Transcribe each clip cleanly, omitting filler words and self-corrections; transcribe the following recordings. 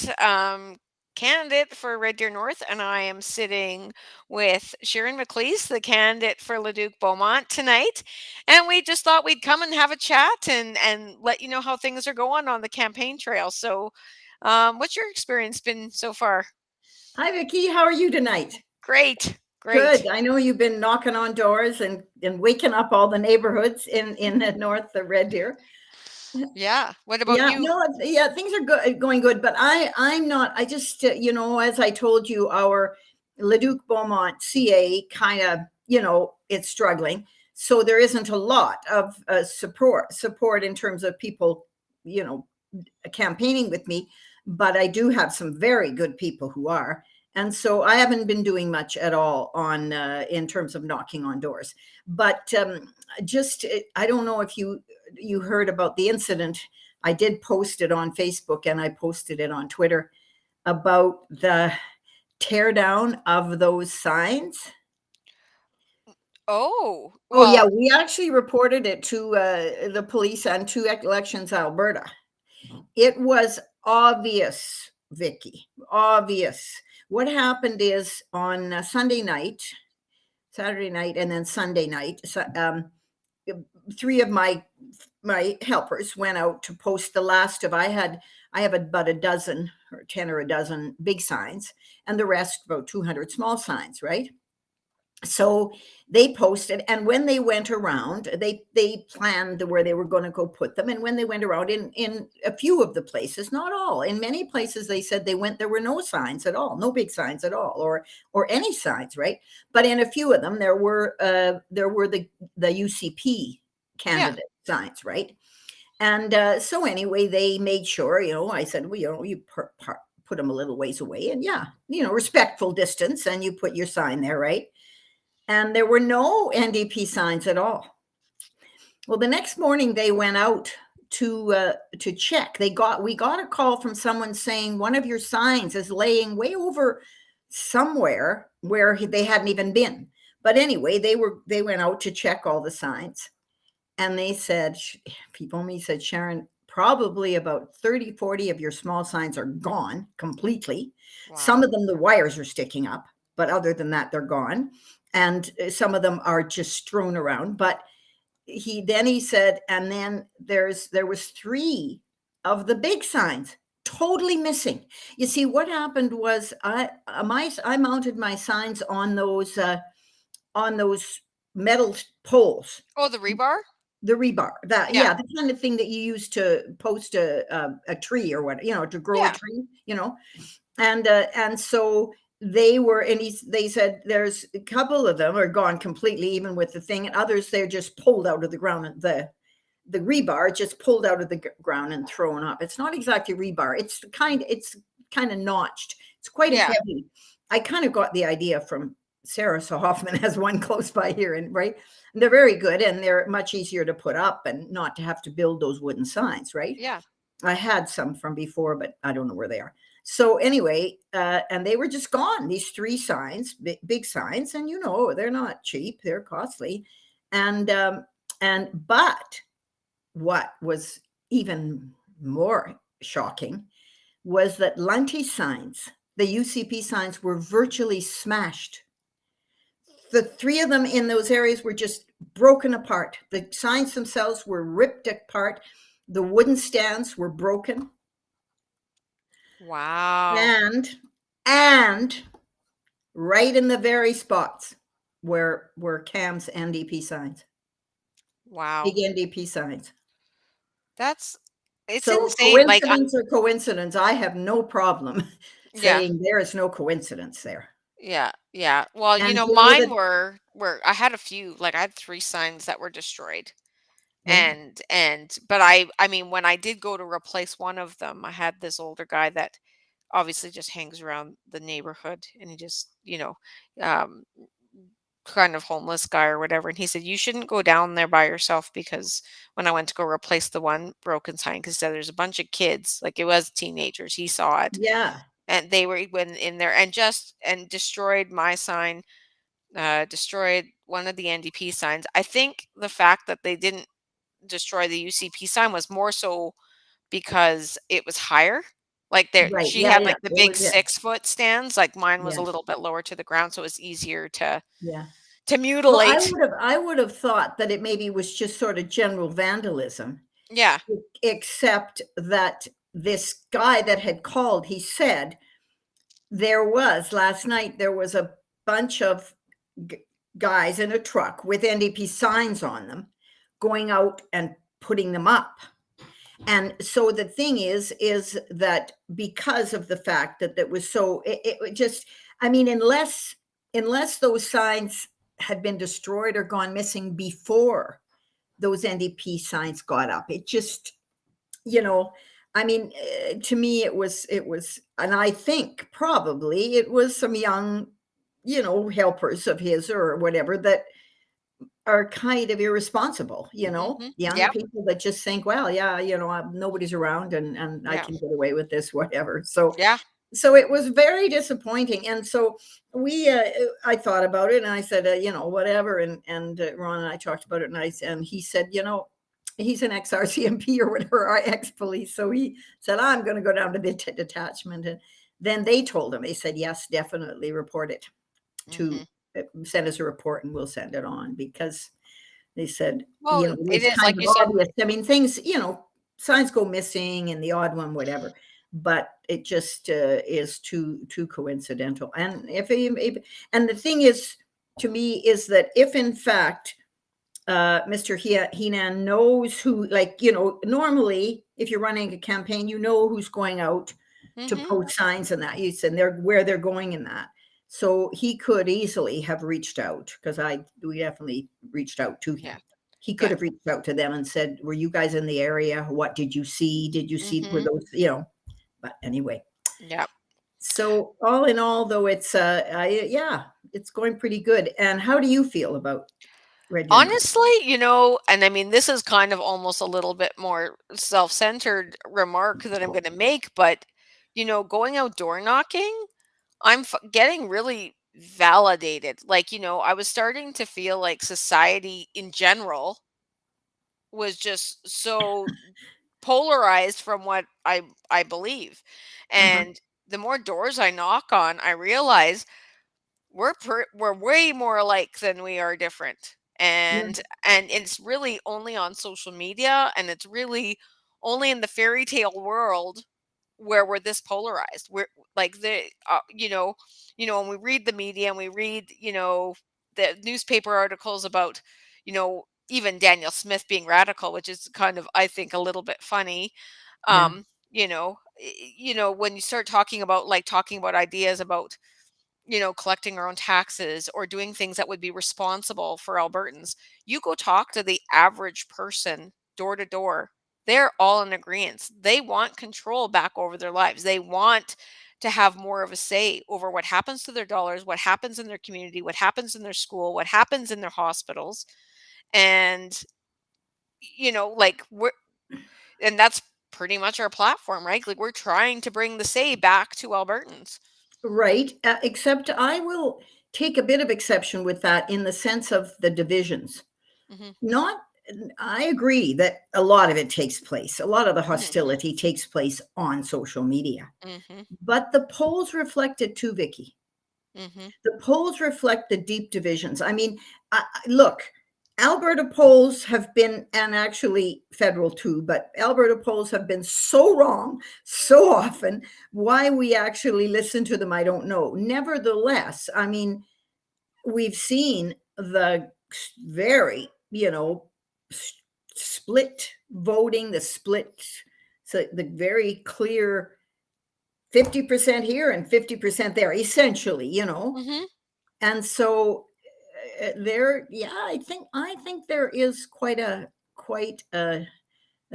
Beaumont, candidate for Red Deer North, and I am sitting with Sharon Maclise, the candidate for Leduc-Beaumont tonight. And we just thought we'd come and have a chat and let you know how things are going on the campaign trail. So, what's your experience been so far? Hi, Vicky. How are you tonight? Great, great. Good. I know you've been knocking on doors and waking up all the neighborhoods in the north, the Red Deer. Yeah. What about Yeah, you? yeah, things are good, going good. But I'm not. I just, as I told you, our Leduc Beaumont CA kind of, it's struggling. So there isn't a lot of support in terms of people, you know, campaigning with me, but I do have some very good people who are. And so I haven't been doing much at all on in terms of knocking on doors. But just I don't know if you heard about the incident. I did post it on Facebook and I posted it on Twitter about the tear down of those signs. Oh, Oh yeah, well, we actually reported it to the police and to Elections Alberta. It was obvious, Vicky, obvious. What happened is on Sunday night, Saturday night, and then Sunday night, three of my helpers went out to post the last of. I have about a dozen or 10 or a dozen big signs, and the rest about 200 small signs, right? So they posted, and when they went around, they planned where they were going to go put them. And when they went around in a few of the places, not all, in many places, they said they went, there were no signs at all, no big signs at all, or any signs, right? But in a few of them, there were the UCP yeah. candidate signs, right? And so anyway, they made sure, I said, well, you put them a little ways away, and yeah, respectful distance, and you put your sign there, right? And there were no NDP signs at all. Well, the next morning they went out to check. We got a call from someone saying one of your signs is laying way over somewhere where they hadn't even been. But anyway, they went out to check all the signs, and they said, people me said, Sharon, probably about 30, 40 of your small signs are gone completely. Some Wow. of them, the wires are sticking up, but other than that, they're gone. And some of them are just strewn around. But he said, and then there was three of the big signs totally missing. You see, what happened was I mounted my signs on those metal poles, Oh, the rebar? the rebar, that, Yeah. yeah, the kind of thing that you use to post a tree or what, to grow a Yeah. tree, and so they said there's a couple of them are gone completely, even with the thing, and others they're just pulled out of the ground. The rebar just pulled out of the ground and thrown up. It's not exactly rebar. It's kind of notched. It's quite a Yeah. heavy. I kind of got the idea from Sarah so Hoffman has one close by here, and right, and they're very good, and they're much easier to put up and not to have to build those wooden signs, right? Yeah. I had some from before, but I don't know where they are. So anyway, and they were just gone. These three signs, big signs, and they're not cheap; they're costly. And what was even more shocking was that Lunty signs, the UCP signs, were virtually smashed. The three of them in those areas were just broken apart. The signs themselves were ripped apart. The wooden stands were broken. Wow. And right in the very spots where Cam's NDP signs, big Wow. NDP signs. That's it's So insane. Like, coincidence or coincidence, I have no problem yeah. saying there is no coincidence there. Yeah. Yeah. Well, And mine that were I had a few, like I had 3 signs that were destroyed. yeah, But I mean, when I did go to replace one of them, I had this older guy that obviously just hangs around the neighborhood, and he just, um kind of homeless guy or whatever, and he said, "You shouldn't go down there by yourself," because when I went to go replace the one broken sign, 'cause he said there's a bunch of kids, like, it was teenagers, he saw it, yeah, and they went in there and destroyed my sign, destroyed one of the NDP signs. I think the fact that they didn't destroy the UCP sign was more so because it was higher. Like, there Right. she Yeah, had, yeah. like, the It big was yeah, 6-foot stands, like, mine was a yeah, little bit lower to the ground, so it was easier yeah. to Well, mutilate. I would have thought that it maybe was just sort of general vandalism, Yeah. except that this guy that had called, he said there was last night, there was a bunch of g guys in a truck with NDP signs on them going out and putting them up. And so the thing is that because of the fact that that was so it just I mean, unless those signs had been destroyed or gone missing before those NDP signs got up, it just, you know, I mean, to me, it was, and I think probably it was some young, helpers of his or whatever that are kind of irresponsible, Mhm. young Yep. people that just think, well, yeah, nobody's around and I Yeah. can get away with this, whatever. So Yeah. it was very disappointing. And so I thought about it and I said, whatever. And Ron and I talked about it and and he said, he's an ex RCMP or whatever, our ex police. So he said, I'm going to go down to the detachment. And then they told him, they said, yes, definitely report it to Mhm. send us a report and we'll send it on because they said, Well, it it's is kind like of you said. obvious. I mean, things, signs go missing and the odd one, whatever, but it just is too coincidental. And and the thing is, to me, is that if in fact Mr. Heenan knows who, like, normally if you're running a campaign, who's going out to Mhm. post signs and that you said they're where they're going in that. So he could easily have reached out because we definitely reached out to Yeah. him. He could Yeah. have reached out to them and said, "Were you guys in the area? What did you see? Did you see were Mhm. those?" But anyway, Yep. so all in all, though, yeah, it's going pretty good. And how do you feel about Red Unicorn? Honestly, and I mean, this is kind of almost a little bit more self-centered remark that I'm gonna make, but, going out door knocking, getting really validated. Like, I was starting to feel like society in general was just so polarized from what I believe. Uh-huh. And the more doors I knock on, I realize we're way more alike than we are different. Yeah, And it's really only on social media, and it's really only in the fairy tale world where we're this polarized. We're like when we read the media and we read, the newspaper articles about, even Daniel Smith being radical, which is kind of, I think, a little bit funny. yeah. When you start talking about ideas about, collecting our own taxes or doing things that would be responsible for Albertans. You go talk to the average person door to door. They're all in agreement. They want control back over their lives. They want to have more of a say over what happens to their dollars, what happens in their community, what happens in their school, what happens in their hospitals. And, and that's pretty much our platform, right? Like, we're trying to bring the say back to Albertans. Right, except I will take a bit of exception with that in the sense of the divisions. Hmm. Not I agree that a lot of it takes place. A lot of the Hmm. hostility takes place on social media. Hmm. But the polls reflect it too, Vicky. Hmm. The polls reflect the deep divisions. I mean, look, Alberta polls have been, and actually federal too, but Alberta polls have been so wrong so often. Why we actually listen to them, I don't know. Nevertheless, I mean, we've seen the very, split voting, the split, so the very clear 50% here and 50% there, essentially, Hmm. and so there, yeah, I think there is quite a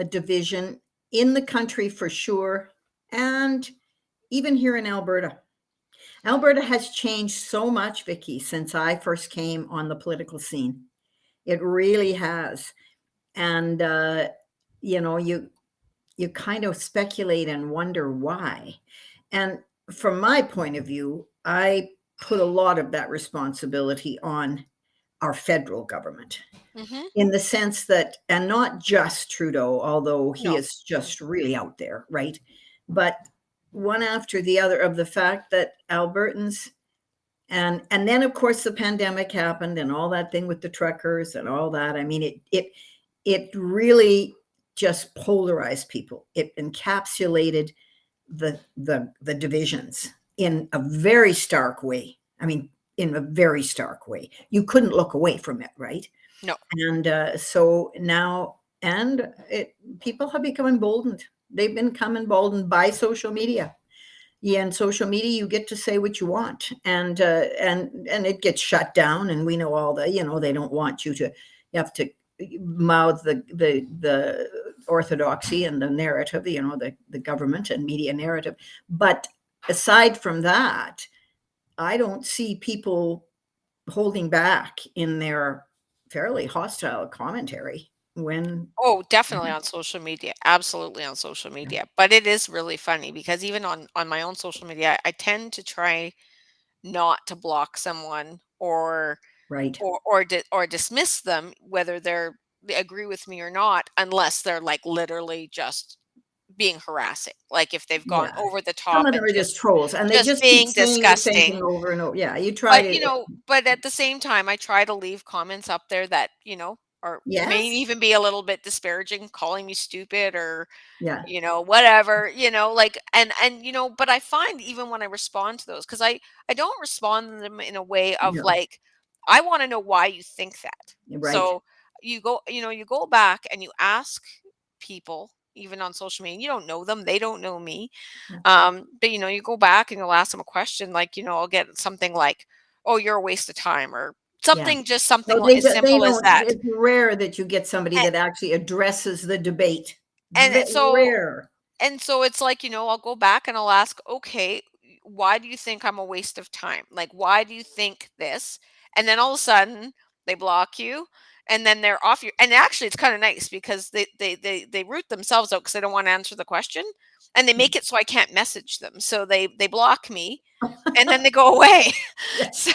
division in the country for sure, and even here in Alberta. Alberta has changed so much, Vicky, since I first came on the political scene. It really has, and you know, you kind of speculate and wonder why. And from my point of view, I put a lot of that responsibility on our federal government Hmm. in the sense that, and not just Trudeau, although he No. is just really out there, right? But one after the other of the fact that Albertans, and then of course the pandemic happened and all that thing with the truckers and all that. I mean, it really just polarized people. It encapsulated the divisions in a very stark way. I mean, in a very stark way. You couldn't look away from it, right? No. And so now, and it people have become emboldened. They've become emboldened by social media. Yeah, and social media, you get to say what you want, and it gets shut down. And we know all the, they don't want you to, you have to mouth the orthodoxy and the narrative, the government and media narrative. But aside from that, I don't see people holding back in their fairly hostile commentary when. Oh, definitely on social media. Absolutely on social media. But it is really funny because even on my own social media, I tend to try not to block someone Right. or dismiss them, whether they agree with me or not, unless they're like literally just being harassing. Like if they've gone Yeah. over the Some top of them and are just trolls, and they just just keep being saying the same disgusting. thing over and over. Yeah, you try But, to. but at the same time, I try to leave comments up there that, or may Yes. even be a little bit disparaging, calling me stupid or, Yeah. whatever, like, but I find even when I respond to those, because I don't respond to them in a way of No. like, I want to know why you think that. Right. So you go back and you ask people, even on social media, you don't know them, they don't know me. Yeah. But you go back and you'll ask them a question like, I'll get something like, "Oh, you're a waste of time," or Yeah. something, just something No, they as they simple as don't. that. It's rare that you get somebody And that actually addresses the debate. and so Rare. And so it's like, I'll go back and I'll ask, okay, why do you think I'm a waste of time? Like, why do you think this? And then all of a sudden they block you and then they're off your, and actually it's kind of nice because they root themselves out because they don't want to answer the question, and they Yeah. make it so I can't message them. So they block me and then they go away. Yeah. So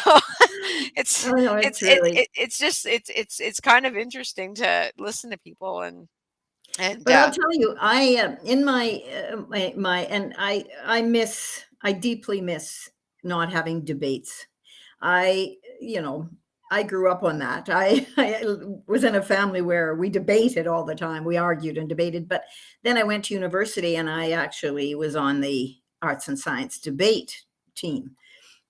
Oh no, it's really. it's just it's kind of interesting to listen to people and But I'll tell you, I in my and I deeply miss not having debates. I you know I grew up on that. I was in a family where we debated all the time. We argued and debated. But then I went to university, and I actually was on the arts and science debate team.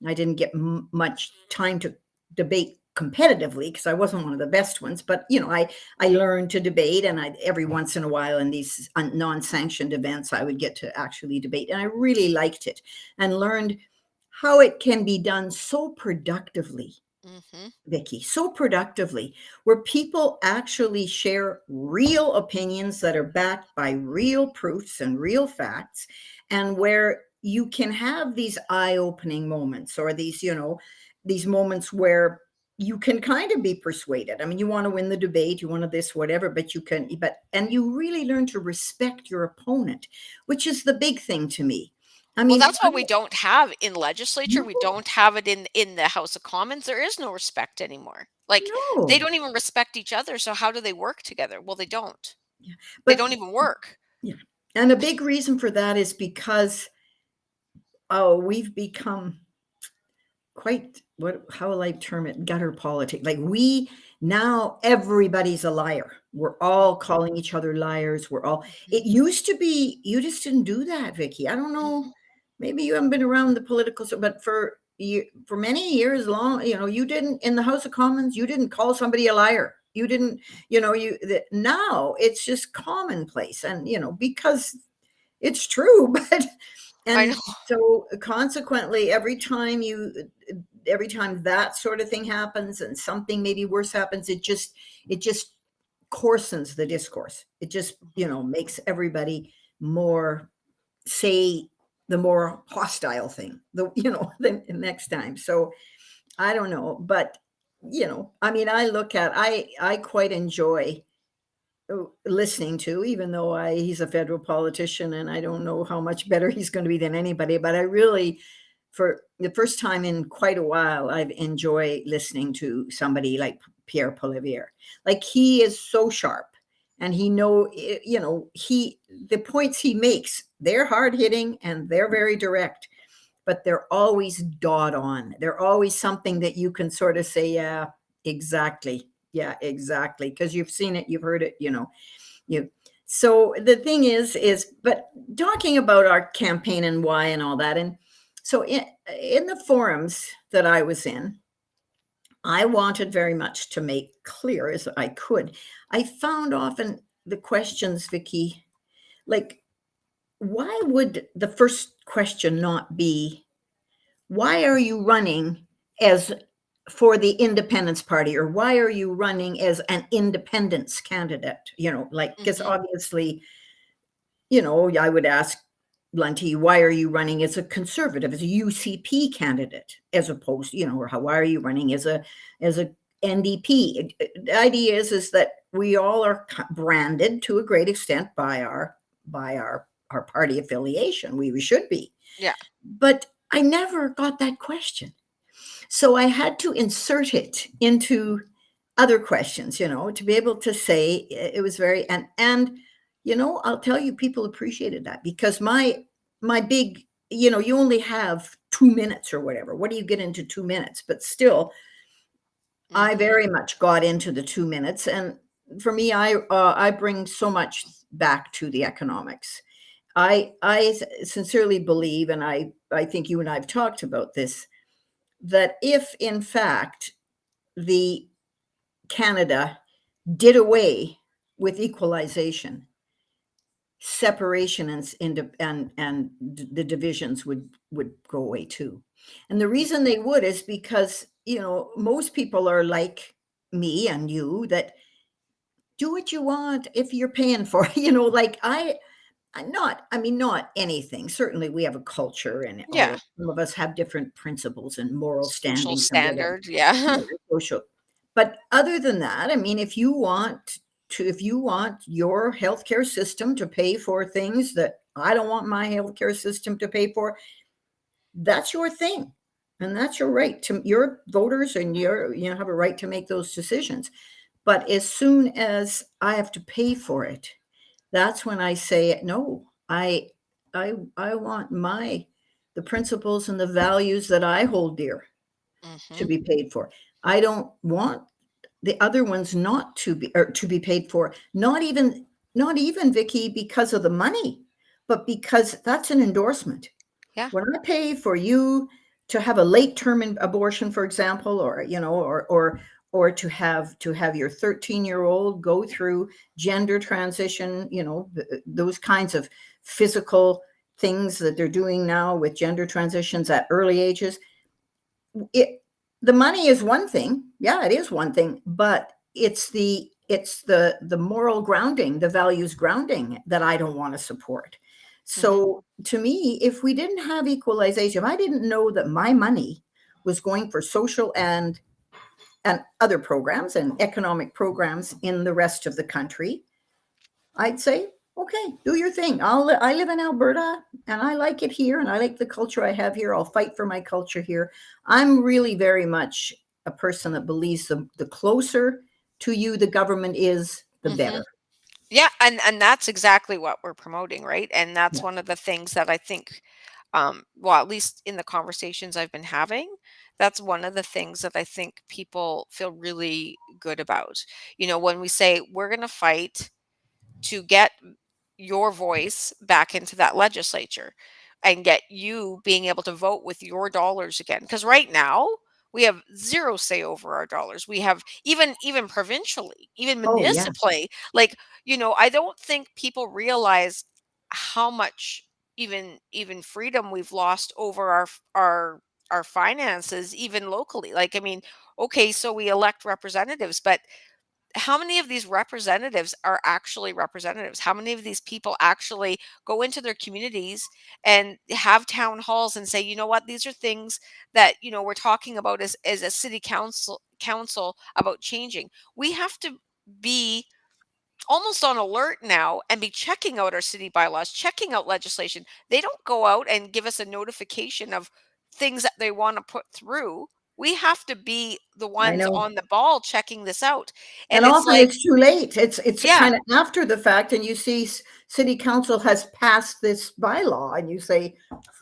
I didn't get much time to debate competitively because I wasn't one of the best ones. But I learned to debate, and every once in a while in these non-sanctioned events, I would get to actually debate, and I really liked it and learned how it can be done so productively. Mhm. Vicky, so productively, where people actually share real opinions that are backed by real proofs and real facts, and where you can have these eye-opening moments, or these moments where you can kind of be persuaded. I mean, you want to win the debate, you want to this, whatever, but and you really learn to respect your opponent, which is the big thing to me. I Well, mean, that's what we don't have in legislature. We no, don't have it in the House of Commons. There is no respect anymore. Like, they no. don't even respect each other, so how do they work together? Well, they don't. Yeah. They But don't even work. yeah. And a big reason for that is because, we've become quite, how will I term it? Gutter politics. Like, now everybody's a liar. We're all calling each other liars. Mhm, It used to be, you just didn't do that, Vicky. I don't know. mhm. Maybe you haven't been around the political, but for many years long, you didn't, in the House of Commons, you didn't call somebody a liar. You didn't, now it's just commonplace. And, because it's true. But I know. and so consequently, every time that sort of thing happens and something maybe worse happens, it just coarsens the discourse. It just Mhm. makes everybody more, say, the more hostile thing the next time. So I don't know, but I mean, I quite enjoy listening to, even though he's a federal politician, and I don't know how much better he's going to be than anybody. But I really, for the first time in quite a while, I've enjoyed listening to somebody like Pierre Poilievre. Like, he is so sharp, and he know, he the points he makes They're hard hitting and they're very direct, but they're always dot on. They're always something that you can sort of say, yeah, exactly. Yeah, exactly. Because you've seen it, you've heard it, you. So the thing but talking about our campaign and why and all that. And so in the forums that I was in, I wanted very much to make clear as I could. I found often the questions, Vicky, like, why would the first question not be, why are you running as for the independence party, or why are you running as an independence candidate? Like, because Mhm. obviously, I would ask Lunty, why are you running as a conservative, as a UCP candidate, as opposed, or why are you running as a NDP? The idea is that we all are branded to a great extent by our party affiliation. We should be, Yeah. but I never got that question. So I had to insert it into other questions, to be able to say it was very, and I'll tell you, people appreciated that, because my big, you only have 2 minutes or whatever. What do you get into 2 minutes? But still, I Mhm. very much got into the 2 minutes, and for me, I bring so much back to the economics. I sincerely believe, and I think you and I've talked about this, that if in fact the Canada did away with equalization, separation and the divisions would go away too. And the reason they would is because, most people are like me and you, that do what you want if you're paying for it. Like, not anything. Certainly we have a culture, and Yeah. some of us have different principles and moral Social standings and whatever. standard, yeah. Social. But other than that, I mean, if you want your healthcare system to pay for things that I don't want my healthcare system to pay for, that's your thing. And that's your right, to your voters, and you have a right to make those decisions. But as soon as I have to pay for it, that's when I say no. I want the principles and the values that I hold dear to Mhm. be paid for. I don't want the other ones not to be, or to be paid for. Not even Vicky, because of the money, but because that's an endorsement. Yeah. When I pay for you to have a late term abortion, for example, or or to have your 13-year-old go through gender transition, those kinds of physical things that they're doing now with gender transitions at early ages, it the money is one thing. Yeah, it is one thing, but it's the moral grounding, the values grounding, that I don't want to support. Mhm. So to me, if we didn't have equalization, if I didn't know that my money was going for social and other programs and economic programs in the rest of the country, I'd say, okay, do your thing. I live in Alberta and I like it here and I like the culture I have here. I'll fight for my culture here. I'm really very much a person that believes the closer to you the government is, the Mhm. better. Yeah, and that's exactly what we're promoting, right? And that's Yeah. one of the things that I think, well, at least in the conversations I've been having, that's one of the things that I think people feel really good about. When we say we're going to fight to get your voice back into that legislature and get you being able to vote with your dollars again, because right now we have zero say over our dollars. We have, even provincially, even Oh yeah. municipally, like, I don't think people realize how much, even freedom we've lost over our finances, even locally. Like, I mean, okay, so we elect representatives, but how many of these representatives are actually representatives? How many of these people actually go into their communities and have town halls and say, you know what, these are things that, we're talking about as a city council about changing. We have to be almost on alert now and be checking out our city bylaws, checking out legislation. They don't go out and give us a notification of things that they want to put through We have to be the I ones know. on the ball checking this out. And And it's often like, it's too late. It's yeah, kind of after the fact, and you see city council has passed this bylaw, and you say,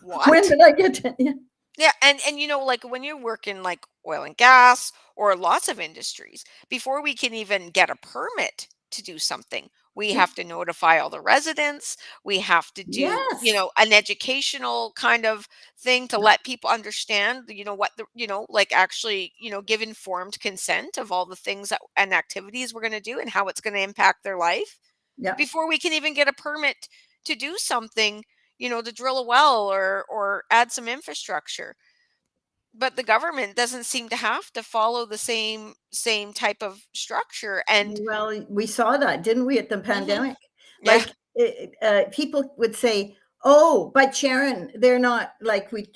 "When what? did I get to?" Yeah, Yeah, and like when you work in like oil and gas or lots of industries, before we can even get a permit to do something, we yeah. have to notify all the residents. We have to do, Yes, an educational kind of thing to let people understand, what the, like actually, give informed consent of all the things that and activities we're going to do and how it's going to impact their life yeah. before we can even get a permit to do something, to drill a well or add some infrastructure. But the government doesn't seem to have to follow the same type of structure. And Well, we saw that, didn't we, at the mhm, pandemic? yeah, Like, people would say, "Oh, but Sharon, they're not like we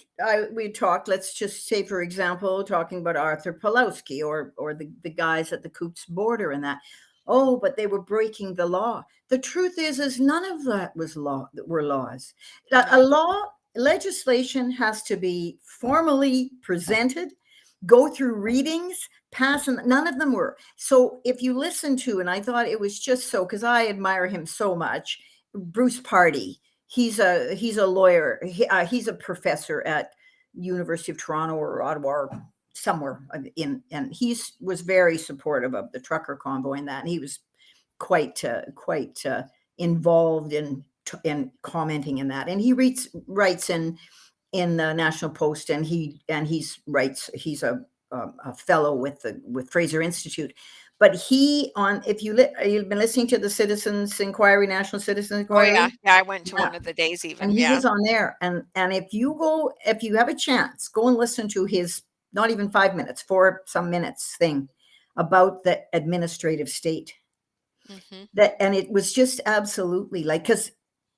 talked. Let's just say, for example, talking about Arthur Pulowski or the guys at the Coops border and that. Oh, but they were breaking the law. The truth is none of that was law. That were laws. A no, law legislation has to be formally presented, go through readings, pass, and none of them were. So if you listen to, and I thought it was just so, because I admire him so much, Bruce Pardy. He's a lawyer. He's a professor at University of Toronto or Ottawa or somewhere in, and he's was very supportive of the trucker convoy and that. And he was quite involved in commenting in that. And he writes in the National Post, and he's a fellow with Fraser Institute. But he on if you've been listening to the Citizens Inquiry, National Citizens oh yeah, Inquiry, yeah, I went to yeah, one of the days and even, he yeah. was on there, and if you have a chance, go and listen to his not even 5 minutes, for some minutes thing about the administrative state. Hmm. That and it was just absolutely like, because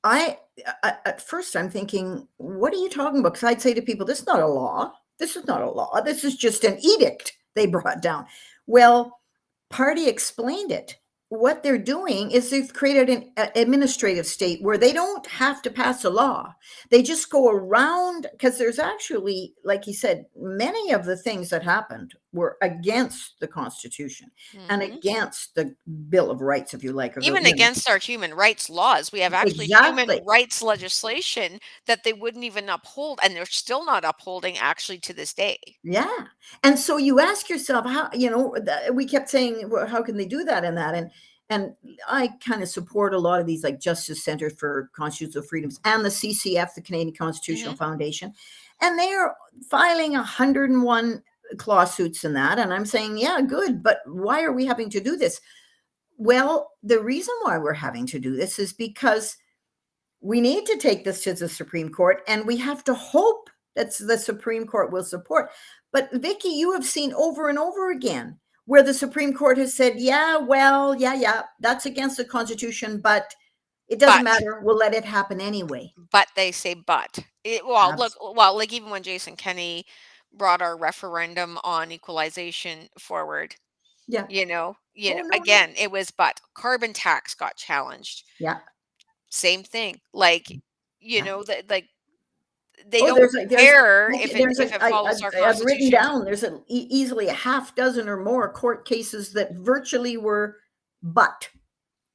I at first I'm thinking, what are you talking about? Because I'd say to people, this is not a law. This is not a law. This is just an edict they brought down. Well, Party explained it. What they're doing is they've created an administrative state where they don't have to pass a law. They just go around, because there's actually, like he said, many of the things that happened were against the Constitution and Hmm. against the Bill of Rights, if you like, or the, Even against our human rights laws, we have actually human exactly. rights legislation that they wouldn't even uphold, and they're still not upholding actually to this day. Yeah. And so you ask yourself, how, we kept saying, well, how can they do that and that? And I kind of support a lot of these, like Justice Center for Constitutional Freedoms and the CCF, the Canadian Constitutional Hmm. Foundation. And they're filing 101 lawsuits in that. And I'm saying, yeah, good. But why are we having to do this? Well, the reason why we're having to do this is because we need to take this to the Supreme Court, and we have to hope that the Supreme Court will support. But Vicky, you have seen over and over again where the Supreme Court has said, yeah, well, yeah, that's against the Constitution, but it doesn't But matter. We'll let it happen anyway. they say well, like even when Jason Kenney brought our referendum on equalization forward, Yeah. Oh, no, no. again, it was but carbon tax got challenged. Yeah. Same thing. Like, Yeah. that like they Oh, don't there's care okay, if it follows our I've written constitution. down there's easily a half dozen or more court cases that virtually were but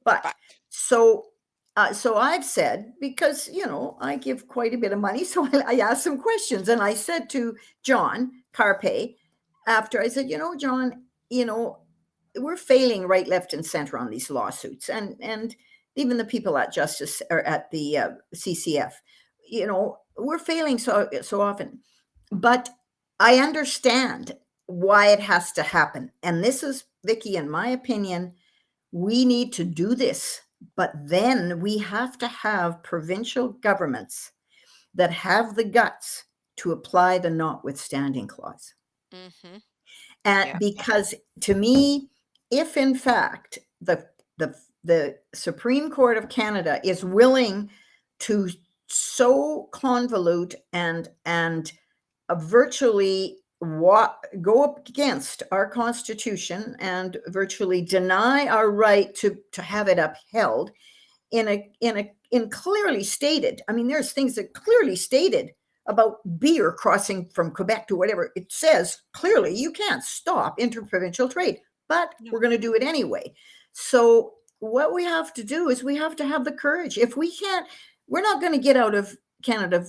But But so, so I've said, because I give quite a bit of money, so I asked some questions, and I said to John Carpe after, I said, John, we're failing right, left, and center on these lawsuits, and even the people at Justice or at the CCF, we're failing so often, but I understand why it has to happen, and this is, Vicky, in my opinion, we need to do this, but then we have to have provincial governments that have the guts to apply the notwithstanding clause. mhm. And Yeah. because to me, if in fact the Supreme Court of Canada is willing to so convolute and virtually go up against our Constitution and virtually deny our right to have it upheld in clearly stated. I mean, there's things that clearly stated about beer crossing from Quebec to whatever. It says clearly you can't stop interprovincial trade, but we're No. going to do it anyway. So what we have to do is we have to have the courage. If we can't, we're not going to get out of Canada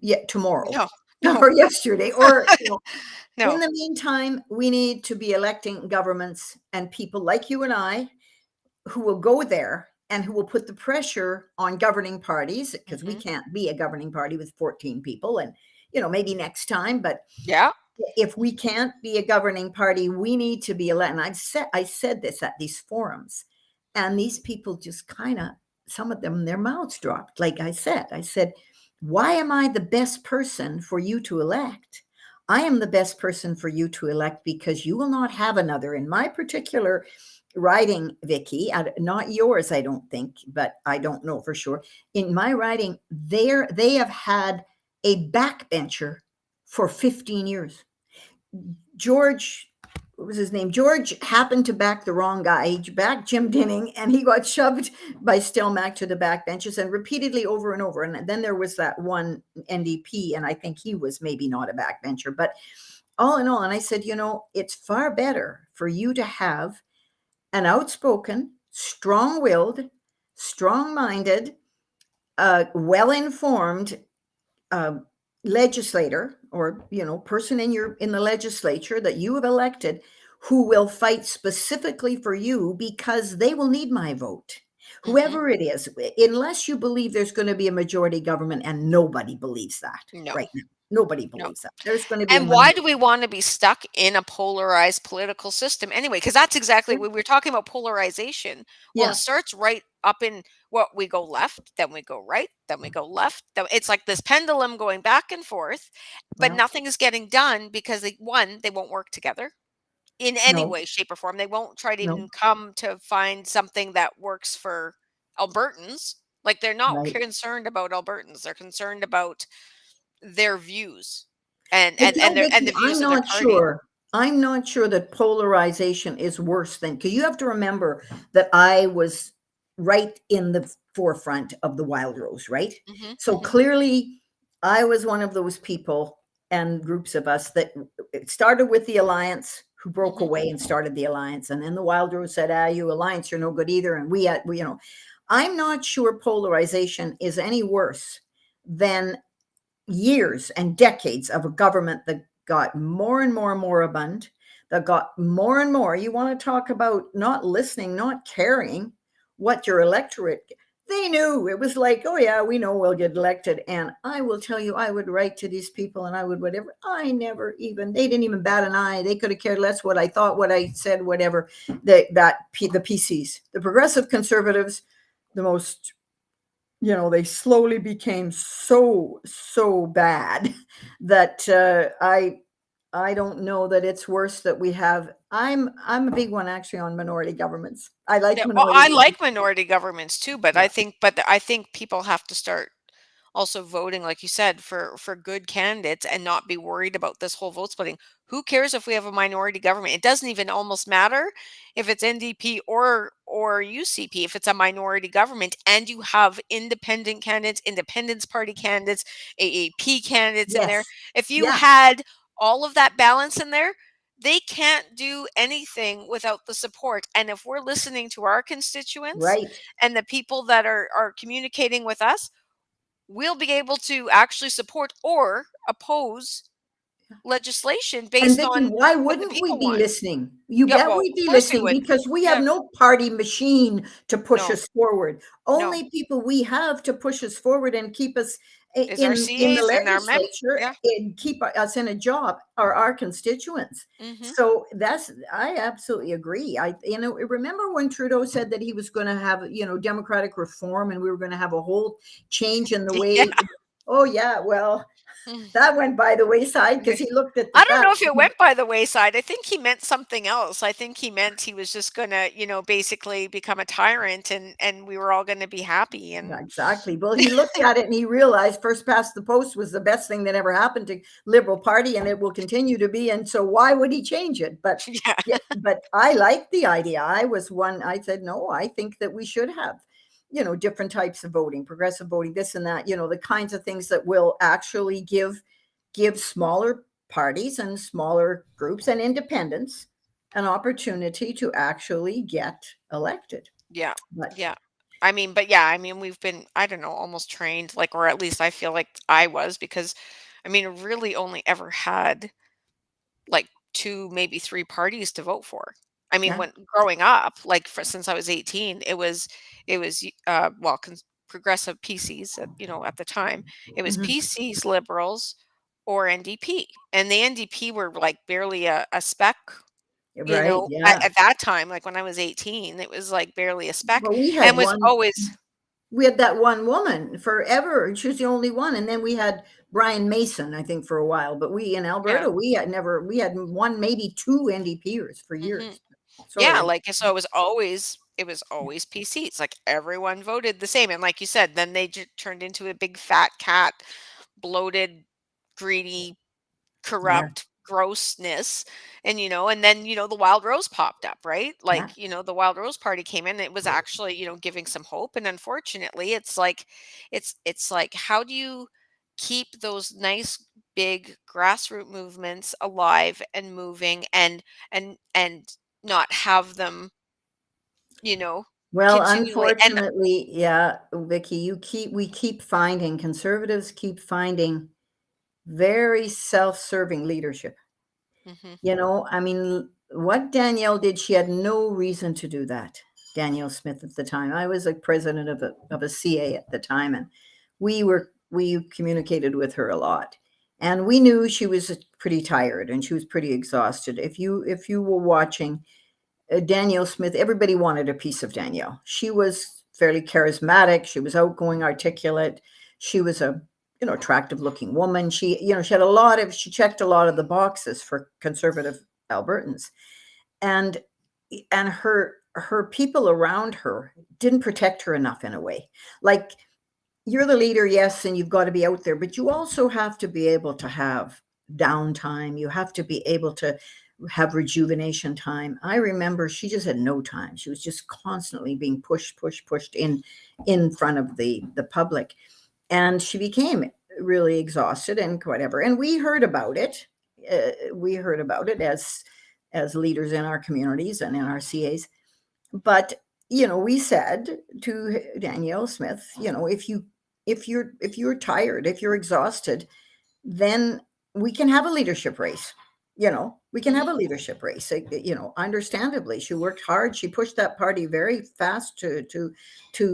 yet tomorrow No. No. or yesterday, or in No. the meantime, we need to be electing governments and people like you and I who will go there and who will put the pressure on governing parties, because we Mhm. can't be a governing party with 14 people. And maybe next time, but Yeah. if we can't be a governing party, we need to be elected. And I said this at these forums, and these people just kind of, some of them, their mouths dropped. Like I said, why am I the best person for you to elect? I am the best person for you to elect because you will not have another. In my particular riding, Vicky, not yours, I don't think, but I don't know for sure. In my riding, they have had a backbencher for 15 years. George, what was his name? George happened to back the wrong guy. He backed Jim Dinning, and he got shoved by Stelmach to the backbenches, and repeatedly over and over. And then there was that one NDP, and I think he was maybe not a backbencher, but all in all. And I said, it's far better for you to have an outspoken, strong-willed, strong-minded, well-informed uh, legislator, or person in the legislature that you have elected, who will fight specifically for you, because they will need my vote, Mhm. whoever it is, unless you believe there's going to be a majority government. And nobody believes that No. right now. Nobody No. believes that there's going to be a And why minority. do we want to be stuck in a polarized political system anyway? Because that's exactly when we're talking about polarization. Well, it Yeah. starts right up in what we go left, then we go right, then we go left. It's like this pendulum going back and forth, but Well, nothing is getting done because one, they won't work together in any no, way, shape, or form. They won't try to no. even come to find something that works for Albertans. Like they're not Right. concerned about Albertans. They're concerned about their views and the Vicky, views of their party. I'm not sure that polarization is worse than, because you have to remember that I was right in the forefront of the Wild Rose, right? Mhm, So mhm, clearly, I was one of those people and groups of us that it started with the Alliance, who broke mhm. away and started the Alliance, and then the Wild Rose said, "You Alliance, you're no good either." And I'm not sure polarization is any worse than years and decades of a government that got more and more moribund, that got more and more. You want to talk about not listening, not caring what your electorate, they knew. It was like, oh yeah, we know we'll get elected. And I will tell you, I would write to these people and I would whatever. They didn't even bat an eye. They could have cared less what I thought, what I said, whatever. The PCs, the progressive conservatives, the most, they slowly became so bad that I don't know that it's worse that we have. I'm a big one actually on minority governments. I like Yeah, well, minority I governments. like minority governments too, but Yeah, I think people have to start also voting, like you said, for good candidates and not be worried about this whole vote splitting. Who cares if we have a minority government? It doesn't even almost matter if it's NDP or UCP. If it's a minority government and you have independent candidates, Independence Party candidates, AAP candidates in there, yes, if you yeah, had all of that balance in there, they can't do anything without the support. And if we're listening to our constituents right. and the people that are communicating with us, we'll be able to actually support or oppose legislation And based Vicky, on why what the wouldn't we people be want. listening? You Yeah, bet well, we'd of be course we listening, would. because we have Yeah, no party machine to push no, us forward. no. Only people we have to push us forward and keep us Is our in the CAs and our mem legislature yeah. and keep us in a job are our constituents. Mhm. So I absolutely agree. Remember when Trudeau said that he was going to have, democratic reform, and we were going to have a whole change in the Yeah. way. Oh yeah, well, Mm. that went by the wayside Yeah. because he looked at the I don't fact. know if it went by the wayside. I think he meant something else. I think he meant he was just gonna, basically become a tyrant and we were all gonna be happy Yeah, and exactly. Well, he looked at it and he realized first past the post was the best thing that ever happened to Liberal Party, and it will continue to be. And so why would he change it? But yeah. yeah, but I like the idea. I was one, I said, no, I think that we should have. different types of voting, progressive voting, this and that, the kinds of things that will actually give smaller parties and smaller groups and independents an opportunity to actually get elected. Yeah. But Yeah. I mean, but yeah, I mean, we've been, I don't know, almost trained, like, or at least I feel like I was, because I mean, really only ever had like 2, maybe 3 parties to vote for. I mean, yeah. when growing up, like, for since I was 18, it was, well, progressive PCs at, at the time. It was Mhm. PCs, Liberals, or NDP, and the NDP were, like, barely a speck, Right, at yeah. that time, like, when I was 18, it was, like, barely a speck, But we and had was one always. we had that one woman forever, and she was the only one, and then we had Brian Mason, I think, for a while, but we in Yeah. Alberta, we had one, maybe 2 NDPers for Mhm. years. Yeah, Sorry. like, so it was always PCs, like, everyone voted the same, and like you said, then they turned into a big fat cat, bloated, greedy, Yeah, corrupt grossness, and then, the Wild Rose popped up, right? yeah. Like, the Wild Rose Party came in, it was actually, giving some hope, and unfortunately, it's like, how do you keep those nice, big grassroots movements alive and moving, and not have them, you know, Well, continually, and unfortunately, yeah, Vicky, we keep finding conservatives keep finding very self-serving leadership. mhm, I mean, what Danielle did, she had no reason to do that. Danielle Smith at the time. I was like president of a CA at the time, and we communicated with her a lot. And we knew she was pretty tired and she was pretty exhausted. If you were watching Danielle Smith, everybody wanted a piece of Danielle. She was fairly charismatic. She was outgoing, articulate. She was a attractive looking woman. She had she checked a lot of the boxes for conservative Albertans, and her people around her didn't protect her enough in a way. Like, you're the leader, yes, and you've got to be out there, but you also have to be able to have downtime. You have to be able to have rejuvenation time. I remember she just had no time. She was just constantly being pushed in front of the public, and she became really exhausted and whatever. And we heard about it. We heard about it as leaders in our communities and in our CAs. But we said to Danielle Smith, if you're tired, if you're exhausted, then we can have a leadership race. We can have mhm, a leadership race. Understandably, she worked hard. She pushed that party very fast to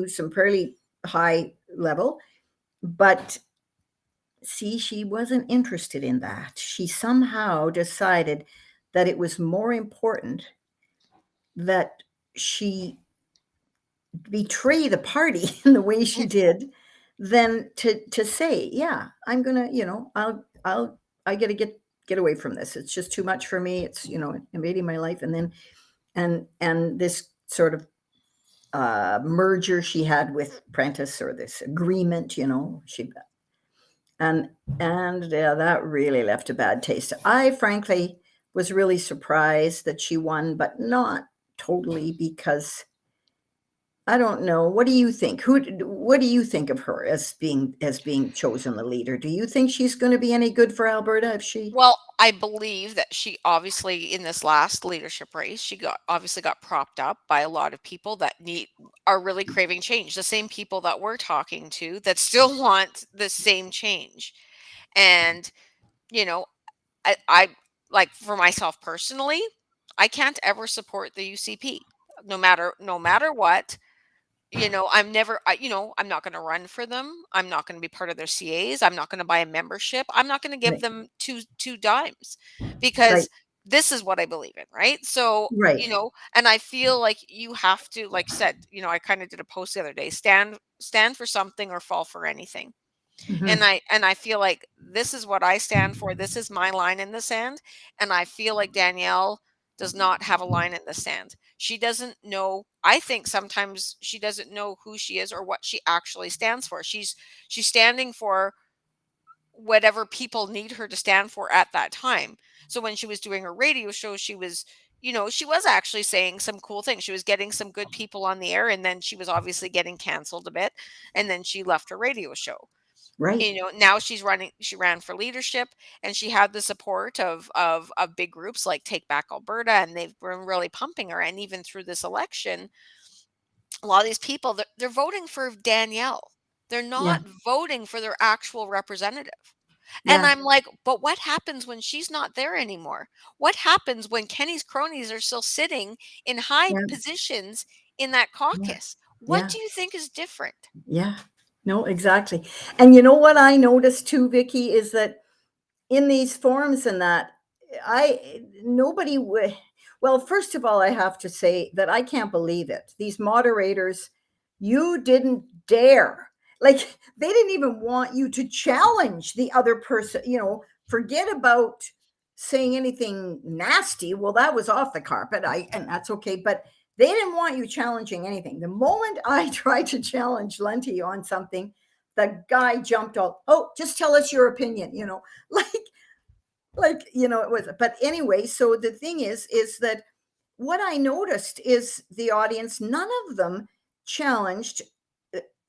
some fairly high level. But see, she wasn't interested in that. She somehow decided that it was more important that she betray the party in the way she did than to say, yeah, I'm gonna, I gotta get away from this. It's just too much for me. It's invading my life. And then and this sort of merger she had with Prentice, or this agreement, she and yeah, that really left a bad taste. I frankly was really surprised that she won, but not totally, because I don't know. What do you think? What do you think of her as being chosen the leader? Do you think she's going to be any good for Alberta if she? well, I believe that she obviously, in this last leadership race, she got propped up by a lot of people that are really craving change. The same people that we're talking to that still want the same change. And, you know, I like, for myself personally, I can't ever support the UCP. No matter what. I'm not going to run for them. I'm not going to be part of their CAs. I'm not going to buy a membership. I'm not going to give Right, them two dimes, right, because this is what I believe in, right? So, right. and I feel like you have to, like said, I kind of did a post the other day, stand for something or fall for anything. And Hmm. I feel like this is what I stand for. This is my line in the sand. And I feel like Danielle does not have a line in the sand. She doesn't know. I think sometimes she doesn't know who she is or what she actually stands for. She's standing for whatever people need her to stand for at that time. So when she was doing her radio show, she was, she was actually saying some cool things. She was getting some good people on the air, and then she was obviously getting canceled a bit, and then she left her radio show. Right. Now she ran for leadership, and she had the support of big groups like Take Back Alberta, and they've been really pumping her. And even through this election, a lot of these people, they're voting for Danielle. They're Yeah. not voting for their actual representative. And Yeah. I'm like, but what happens when she's not there anymore? What happens when Kenny's cronies are still sitting in high Yeah. positions in that Yeah. caucus? What Yeah. do you think is different? Yeah. No, exactly. And you know what I noticed too, Vicky, is that in these forums and that I nobody would well, first of all, I have to say that I can't believe it. These moderators, you didn't dare. Like they didn't even want you to challenge the other person, forget about saying anything nasty. Well, that was off the carpet. And that's okay, but they didn't want you challenging anything. The moment I tried to challenge Lenty on something, the guy jumped all, oh, just tell us your opinion, like it was. But anyway, so the thing is that what I noticed is the audience, none of them challenged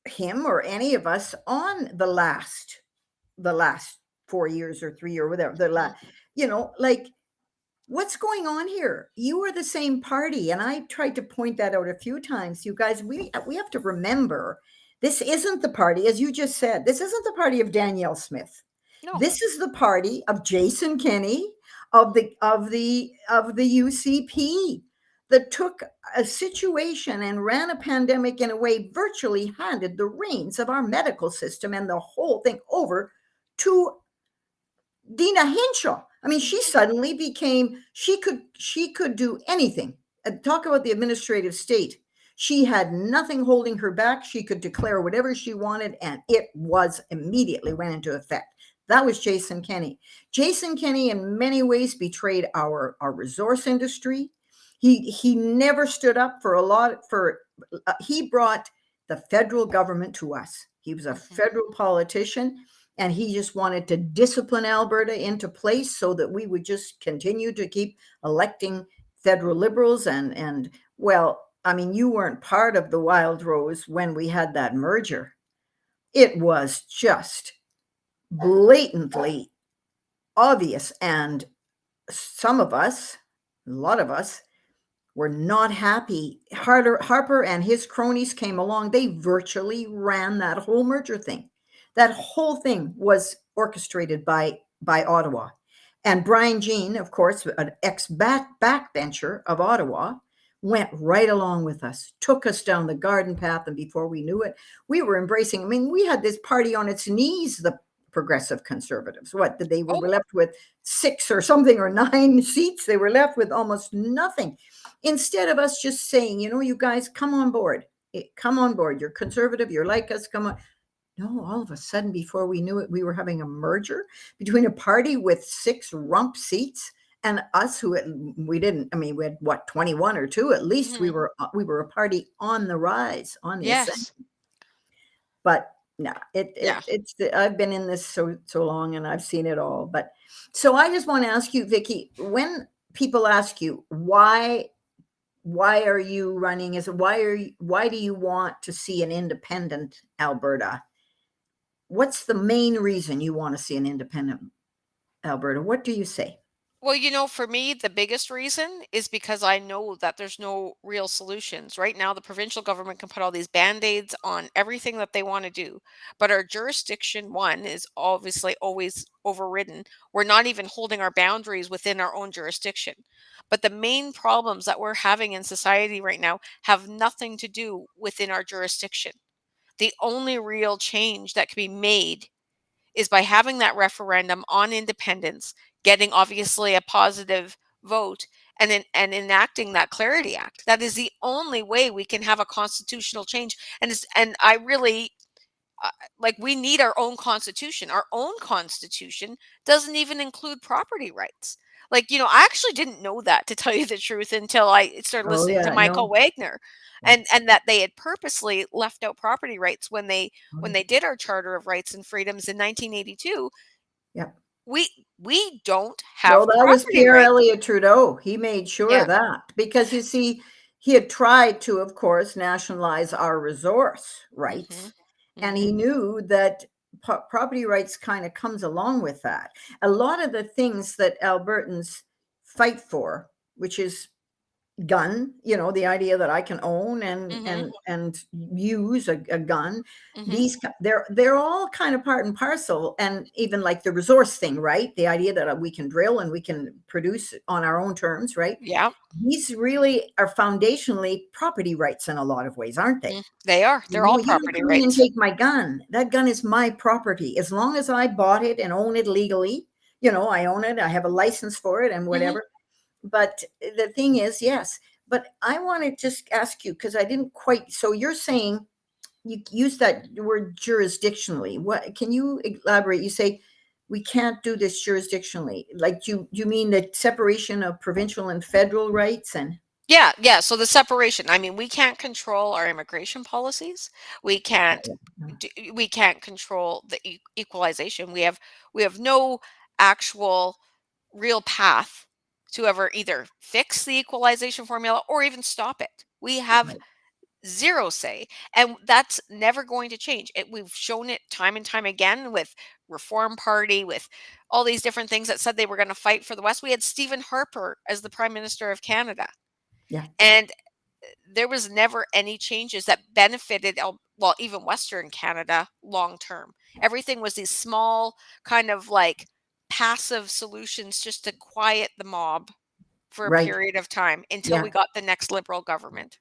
him or any of us on the last 4 years or 3 or whatever, Mhm. like, what's going on here? You are the same party, and I tried to point that out a few times. You guys, we have to remember, this isn't the party, as you just said, this isn't the party of Danielle Smith. No. This is the party of Jason Kenney, of the UCP, that took a situation and ran a pandemic in a way, virtually handed the reins of our medical system and the whole thing over to Dina Hinshaw. I mean, she Mhm. suddenly became, she could do anything. Talk about the administrative state. She had nothing holding her back. She could declare whatever she wanted, and it was immediately went into effect. That was Jason Kenney. Jason Kenney, in many ways, betrayed our resource industry. He never stood up for a lot for. He brought the federal government to us. He was a Mhm. federal politician, and he just wanted to discipline Alberta into place so that we would just continue to keep electing federal liberals. And well, I mean, you weren't part of the Wild Rose when we had that merger. It was just blatantly obvious, and some of us, a lot of us, were not happy. Harper and his cronies came along. They virtually ran that whole merger thing. That whole thing was orchestrated by Ottawa. And Brian Jean, of course, an ex backbencher of Ottawa, went right along with us, took us down the garden path, and before we knew it, we were embracing. I mean, we had this party on its knees, the progressive conservatives. What did they were Oh, left with, six or something or nine seats? They were left with almost nothing. Instead of us just saying, you guys, come on board. Come on board. You're conservative. You're like us. Come on. No, all of a sudden, before we knew it, we were having a merger between a party with six rump seats and us, who we didn't. I mean, we had what, 21 or two at least. We mhm. were we were a party on the rise, on the ascent. Yes. But no, Yeah. I've been in this so long, and I've seen it all. But so I just want to ask you, Vicky, when people ask you why are you running, is why do you want to see an independent Alberta? What's the main reason you want to see an independent Alberta? What do you say? Well, for me, the biggest reason is because I know that there's no real solutions. Right now, the provincial government can put all these band-aids on everything that they want to do. But our jurisdiction, one, is obviously always overridden. We're not even holding our boundaries within our own jurisdiction. But the main problems that we're having in society right now have nothing to do within our jurisdiction. The only real change that can be made is by having that referendum on independence, getting obviously a positive vote, and enacting that Clarity Act. That is the only way we can have a constitutional change. And I really, like, we need our own constitution. Our own constitution doesn't even include property rights. Like, I actually didn't know that, to tell you the truth, until I started Oh listening to yeah, Michael no. Wagner, Yeah. and that they had purposely left out property rights when they Oh, when yeah. they did our Charter of Rights and Freedoms in 1982. Yeah. we we don't Well, have that was property Pierre rights. Elliott Trudeau. He made sure of Yeah. that because you see, he had tried to, of course, nationalize our resource Mhm. rights, and he Mhm. knew that property rights kind of comes along with that. A lot of the things that Albertans fight for, which is gun, the idea that I can own and Mhm. and use a gun. Mhm. They're all kind of part and parcel, and even like the resource thing, right? The idea that we can drill and we can produce on our own terms, right? Yeah. These really are foundationally property rights in a lot of ways, aren't they? They are. They're all You don't property come in and rights. take my gun. That gun is my property. As long as I bought it and own it legally, I own it, I have a license for it and Mhm. whatever. But the thing is, yes. But I want to just ask you because I didn't quite. So you're saying you use that word jurisdictionally. What can you elaborate? You say we can't do this jurisdictionally. Like you mean the separation of provincial and federal rights and Yeah, yeah, so the separation, I mean, we can't control our immigration policies. We can't we can't control the equalization. We have no actual real path to ever either fix the equalization formula or even stop it. We have right, zero say, and that's never going to change. We've shown it time and time again with Reform Party, with all these different things that said they were going to fight for the West. We had Stephen Harper as the Prime Minister of Canada, yeah, and there was never any changes that benefited well, even Western Canada long term. Everything was these small kind of like passive solutions just to quiet the mob for a right, period of time until we yeah. got the next Liberal government.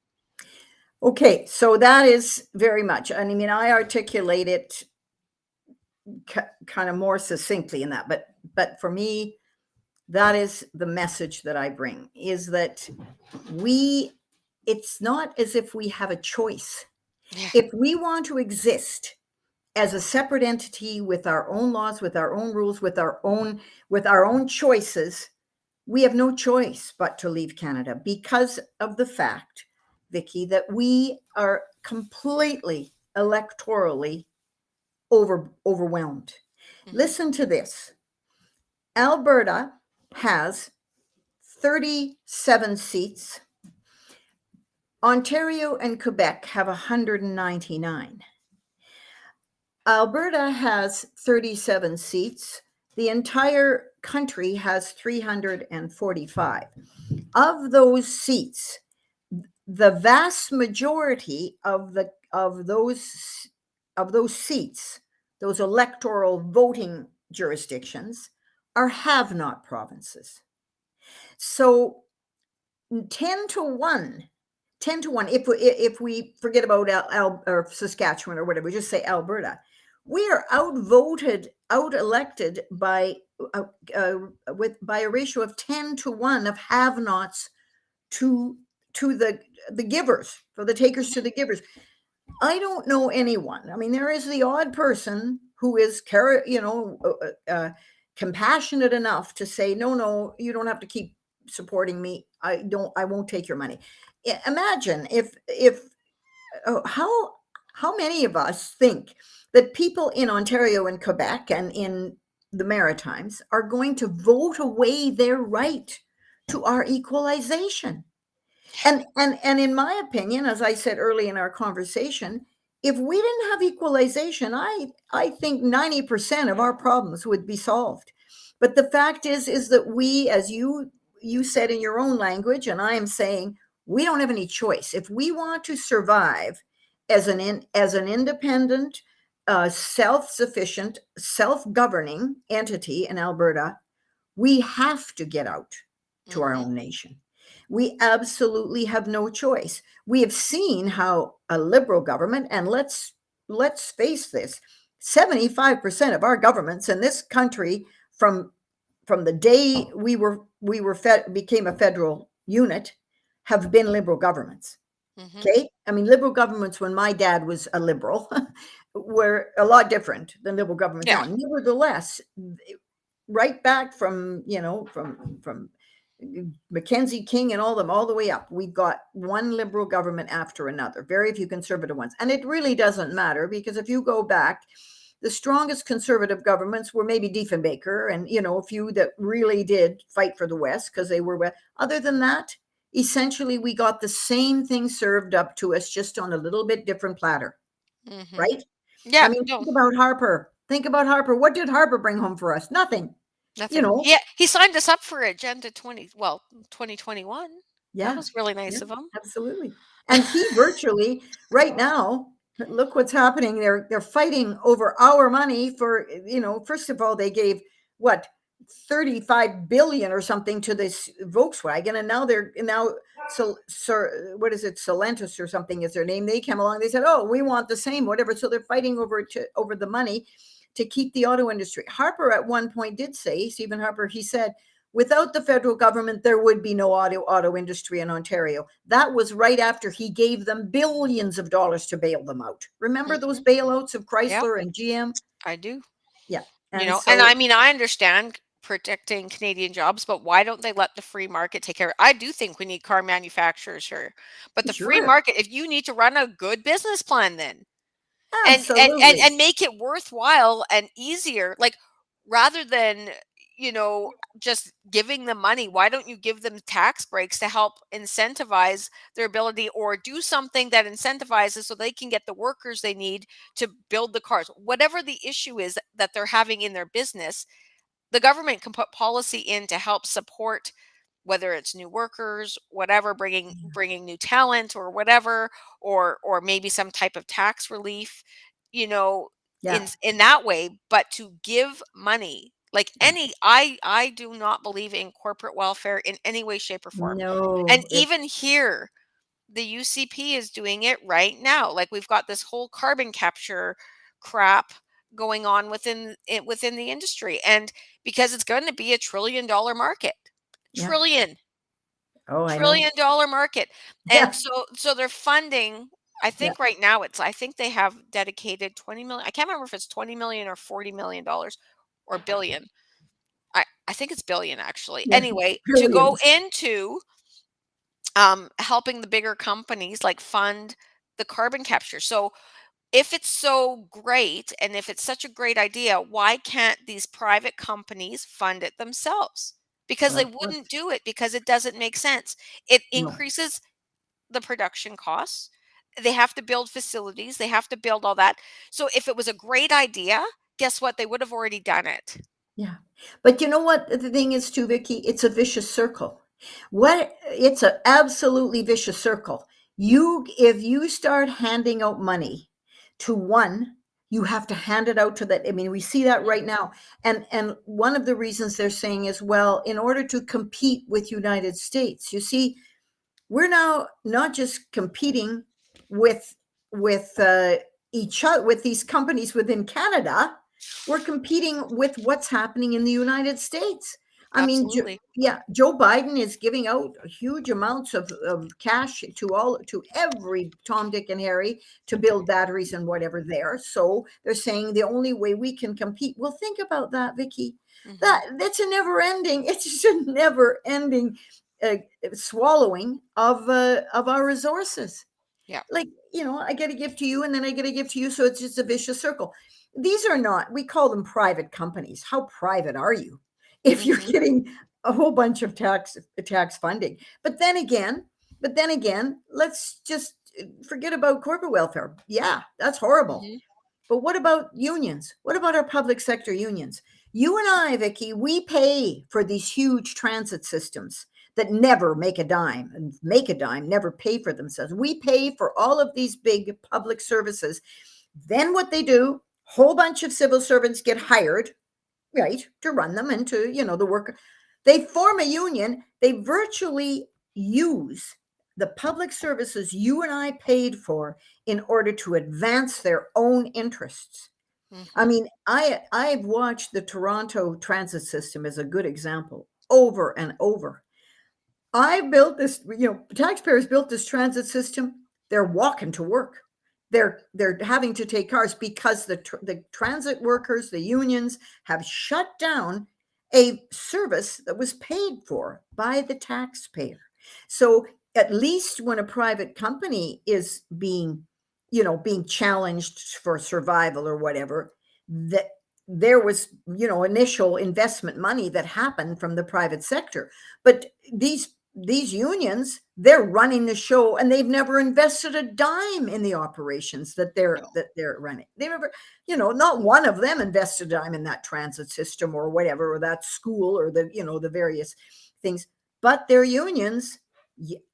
Okay, so that is very much. And I mean, I articulate it kind of more succinctly in that, but for me, that is the message that I bring is that we it's not as if we have a choice. Yeah. If we want to exist as a separate entity with our own laws, with our own rules, with our own choices, we have no choice but to leave Canada because of the fact, Vicky, that we are completely electorally overwhelmed. Hmm. Listen to this. Alberta has 37 seats. Ontario and Quebec have 199. Alberta has 37 seats. The entire country has 345. Of those seats, the vast majority of those seats, those electoral voting jurisdictions, are have-not provinces. So 10 to 1, 10 to 1, if we forget about or Saskatchewan or whatever, just say Alberta, we are outvoted, out elected uh, uh, by a ratio of 10 to 1 of have-nots to the givers, for the takers to the givers. I don't know anyone. I mean, there is the odd person who is compassionate enough to say, no, no, you don't have to keep supporting me. I won't take your money. Imagine if how many of us think that people in Ontario and Quebec and in the Maritimes are going to vote away their right to our equalization? And in my opinion, as I said early in our conversation, if we didn't have equalization, I think 90% of our problems would be solved. But the fact is that we, as you said in your own language, and I am saying, we don't have any choice. If we want to survive as an independent, self-sufficient, self-governing entity in Alberta, we have to get out to our Hmm. own nation. We absolutely have no choice. We have seen how a liberal government, and let's face this, 75% of our governments in this country from the day became a federal unit have been liberal governments. Hmm. Okay? I mean, liberal governments when my dad was a liberal were a lot different than liberal governments Yeah. now. Nevertheless, right back from Mackenzie King and all them all the way up, we've got one liberal government after another, very few conservative ones. And it really doesn't matter because if you go back The strongest conservative governments were maybe Diefenbaker and, a few that really did fight for the West because they were. Other than that, essentially, we got the same thing served up to us, just on a little bit different platter, Mhm. right? I Yeah, mean, no, think about Harper. Think about Harper. What did Harper bring home for us? Nothing. You nothing. know, Yeah, he signed us up for Agenda 2021. That Yeah, was really yeah, nice of him. absolutely. And he virtually right now, look what's happening. They're fighting over our money for, first of all, they gave what 35 billion or something to this Volkswagen, and so what is it, Solentis or something is their name. They came along, they said, "Oh, we want the same, whatever." So they're fighting over the money to keep the auto industry. Harper at one point did say, Stephen Harper, he said, without the federal government, there would be no auto industry in Ontario. That was right after he gave them billions of dollars to bail them out. Remember those Mhm. bailouts of Yep, Chrysler and GM? I do. Yeah. You And know, and so, I mean, I understand protecting Canadian jobs, but why don't they let the free market take care? I do think we need car manufacturers here, but the free sure, market, if you need to run a good business plan, then and absolutely. make it worthwhile and easier, like, rather than, you know, just giving them money, why don't you give them tax breaks to help incentivize their ability, or do something that incentivizes so they can get the workers they need to build the cars, whatever the issue is that they're having in their business. The government can put policy in to help support, whether it's new workers, whatever, bringing new talent or whatever, or maybe some type of tax relief, you know, Yeah. in that way. But to give money, like, I do not believe in corporate welfare in any way, shape, or form. And No, even here, the UCP is doing it right now. Like, we've got this whole carbon capture crap going on within the industry, and because it's going to be a $1 trillion market. yeah. Trillion Oh, I know. $1 trillion market. And Yeah. so they're funding, I Yeah. think right now I think they have dedicated 20 million. I can't remember if it's 20 million or $40 million or billion. I think it's billion, actually. Yeah. Anyway, to go Billions. into helping the bigger companies, like, fund the carbon capture. So if it's so great and if it's such a great idea, why can't these private companies fund it themselves? Because they Well, wouldn't do it, because it doesn't make sense. It no. increases the production costs. They have to build facilities, they have to build all that. So if it was a great idea, guess what? They would have already done it. Yeah. But you know what the thing is too, Vicky? It's a vicious circle. It's an absolutely vicious circle. If you start handing out money to one, you have to hand it out to that. I mean, we see that right now. And one of the reasons they're saying is, well, in order to compete with United States, you see, we're now not just competing with with each other, with these companies within Canada. We're competing with what's happening in the United States. I mean, Absolutely. yeah, Joe Biden is giving out huge amounts of cash to every Tom, Dick, and Harry to build batteries and whatever there. So they're saying the only way we can compete. Well, think about that, Vicky. Hmm. That's a never ending. It's just a never ending uh, swallowing of our resources. Yeah. Like, I get to give to you, and then I get to give to you, so it's just a vicious circle. These are not, we call them private companies. How private are you if you're Hmm. getting a whole bunch of tax funding? But then again, let's just forget about corporate welfare. Yeah, that's horrible. Hmm. But what about unions? What about our public sector unions? You and I, Vicky, we pay for these huge transit systems that never make a dime and make a dime, never pay for themselves. We pay for all of these big public services. Then what they do, whole bunch of civil servants get hired, right, to run them and to, the work. They form a union. They virtually use the public services you and I paid for in order to advance their own interests. I Hmm. mean, I've watched the Toronto transit system as a good example over and over. I built this, taxpayers built this transit system. They're walking to work. They're having to take cars because the transit workers, the unions, have shut down a service that was paid for by the taxpayer. So at least when a private company is being challenged for survival or whatever, that there was, initial investment money that happened from the private sector. But these unions, they're running the show, and they've never invested a dime in the operations that they're No. that they're running. They never, not one of them invested a dime in that transit system or whatever, or that school, or the various things. But their unions,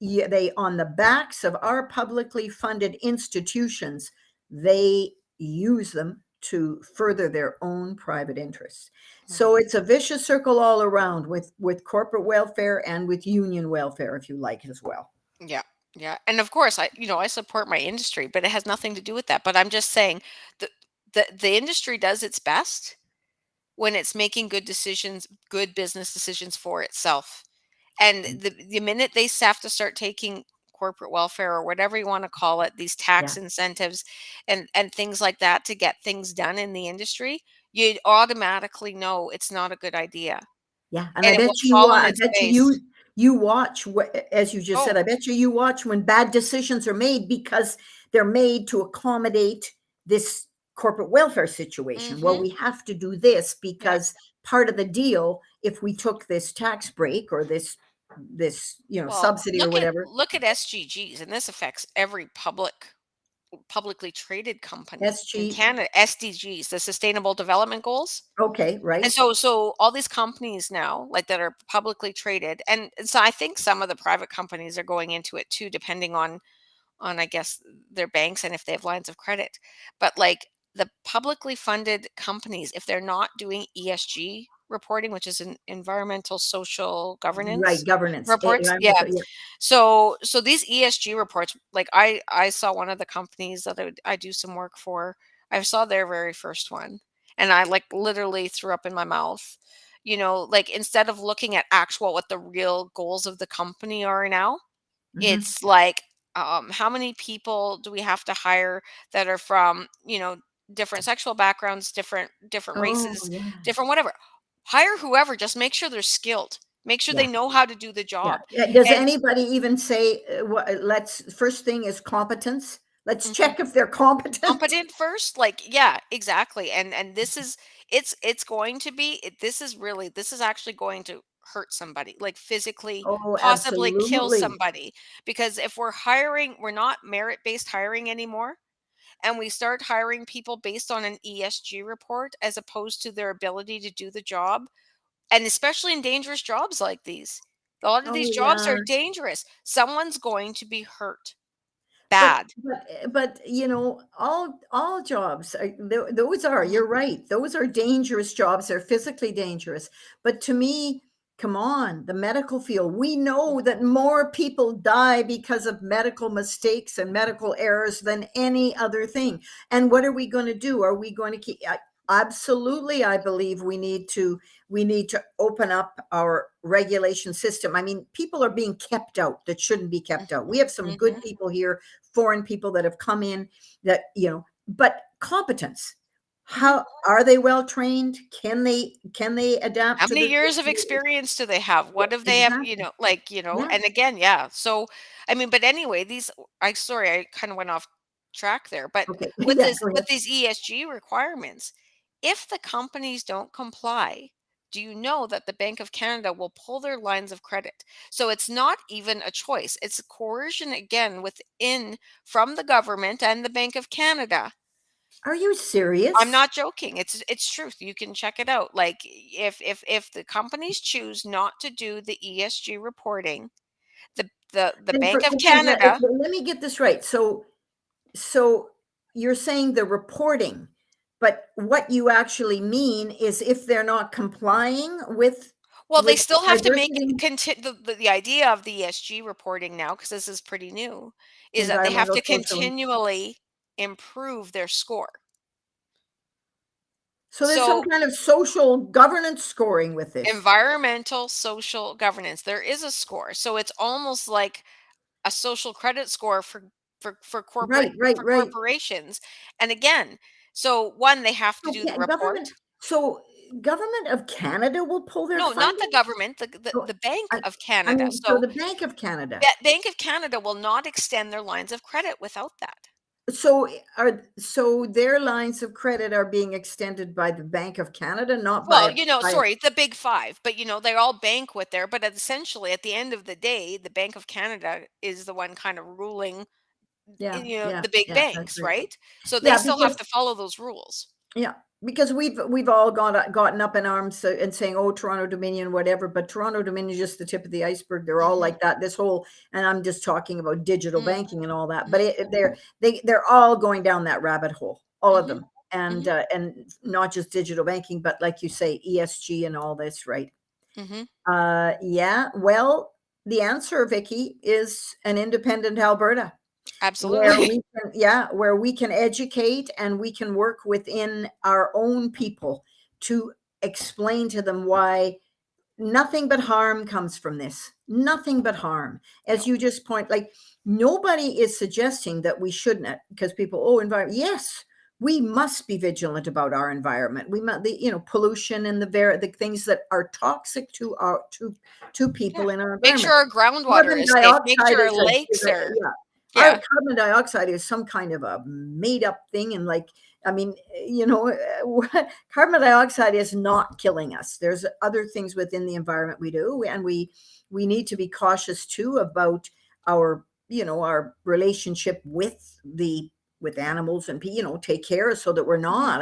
they, on the backs of our publicly funded institutions, they use them to further their own private interests. So Mhm. it's a vicious circle all around, with corporate welfare and with union welfare, if you like, as well. Yeah. Yeah. And of course, I support my industry, but it has nothing to do with that. But I'm just saying the the industry does its best when it's making good decisions, good business decisions for itself. And the minute they have to start taking corporate welfare or whatever you want to call it, these tax Yeah, incentives and things like that to get things done in the industry, you automatically know it's not a good idea, yeah, and and it will fall on I its bet face. you watch what, as you just said, Oh, I bet you watch when bad decisions are made, because they're made to accommodate this corporate welfare situation. Well, mhm. we have to do this Yeah. because part of the deal, if we took this tax break, or this Well, subsidy or whatever. look at SGGs, and this affects every publicly traded company in SG, Canada. SDGs, the Sustainable Development Goals. okay, And right. so all these companies now, like, that are publicly traded, and so I think some of the private companies are going into it too, depending on, I guess, their banks and if they have lines of credit. But, like, the publicly funded companies, if they're not doing ESG reporting, which is an environmental social Right, governance governance, reports, yeah. environmental, yeah. So these ESG reports, like, I saw one of the companies that I do some work for. I saw their very first one, and I, like, literally threw up in my mouth. Like, instead of looking at actual what the real goals of the company are now, Mhm. it's like, how many people do we have to hire that are from, different sexual backgrounds, different Oh, races, yeah, different whatever. Hire whoever, just make sure they're skilled. Make sure yeah. they know how to do the Yeah. job. Does And anybody even say, let's, first thing is competence. Let's mhm. check if they're competent. Competent first, like, yeah, exactly. And this is, it's going to be this is actually going to hurt somebody, like, physically, Oh, possibly kill absolutely. somebody, because if we're not merit-based hiring anymore, and we start hiring people based on an ESG report as opposed to their ability to do the job, and especially in dangerous jobs like these. A lot of these Oh, jobs are yeah. dangerous. Someone's going to be hurt But bad. all jobs are, those are, Mhm, you're right. Those are dangerous jobs. They're physically dangerous. But to me, come on, the medical field, we know mhm, that more people die because of medical mistakes and medical errors than any other thing. And what are we going to do? Are we going to keep, absolutely, I believe we need to open up our regulation system. I mean, people are being kept out that shouldn't be kept out. We have some good mhm, people here, foreign people that have come in, that, but competence. mhm. How are they well trained? Can they adapt How to many the years of experience do they have? Yeah, What have they have, exactly. like, Yeah. and again, yeah. So, I mean, but anyway, sorry, I kind of went off track there, but Okay. with Yeah, this, go ahead. with these ESG requirements, if the companies don't comply, do you know that the Bank of Canada will pull their lines of credit? So it's not even a choice. It's a coercion, again, within, from the government and the Bank of Canada. Are you I'm serious? not joking. It's truth. You can check it out. Like, if the companies choose not to do the ESG reporting, the And Bank for of again, Canada, let me get this right. So you're saying the reporting, but what you actually mean is, if they're not complying well, they with still have to make diversity, the idea of the ESG reporting now, because this is pretty new, is that they have environmental, to social. continually improve their score. So there's some So, kind of social governance scoring with this. environmental, social governance, there is a score. So it's almost like a social credit score Right, right, for right. corporations. And again, so one, they have to So do the report. government of Canada will pull their No, not the funding? government, So, the Bank I of I Canada. mean, so So the Bank of Canada. that Bank of Canada will not extend their lines of credit without that. So their lines of credit are being extended by the Bank of Canada, not Well, by sorry, the big 5, but, they all bank with there, but essentially, at the end of the day, the Bank of Canada is the one kind of ruling, yeah, yeah, the big yeah, I banks, agree. right? So they Yeah, still have because to follow those rules. yeah, because we've all gotten up in arms and saying, "Oh, Toronto Dominion, whatever." But Toronto Dominion is just the tip of the iceberg. They're all Mhm, like that. This whole, and I'm just talking about digital mm, banking and all that. But mhm, they're all going down that rabbit hole, all of mhm, them, mhm, and not just digital banking, but like you say, ESG and all this, right? mhm. Yeah. Well, the answer, Vicky, is an independent Alberta where Absolutely. we can, yeah, where we can educate and we can work within our own people to explain to them why nothing but harm comes from this. Nothing but harm. As No. you just point, like nobody is suggesting that we shouldn't, because people, oh, environment. Yes, we must be vigilant about our environment. We must, pollution and the things that are toxic to our to Yeah. people in our Make sure environment. our groundwater Carbon is safe. Make dioxide sure our is lakes a are. yeah. Our Yeah. carbon dioxide is some kind of a made up thing, and like I mean, carbon dioxide is not killing us. There's other things within the environment we do, and we need to be cautious too about our our relationship with animals and take care so that we're Mhm. not.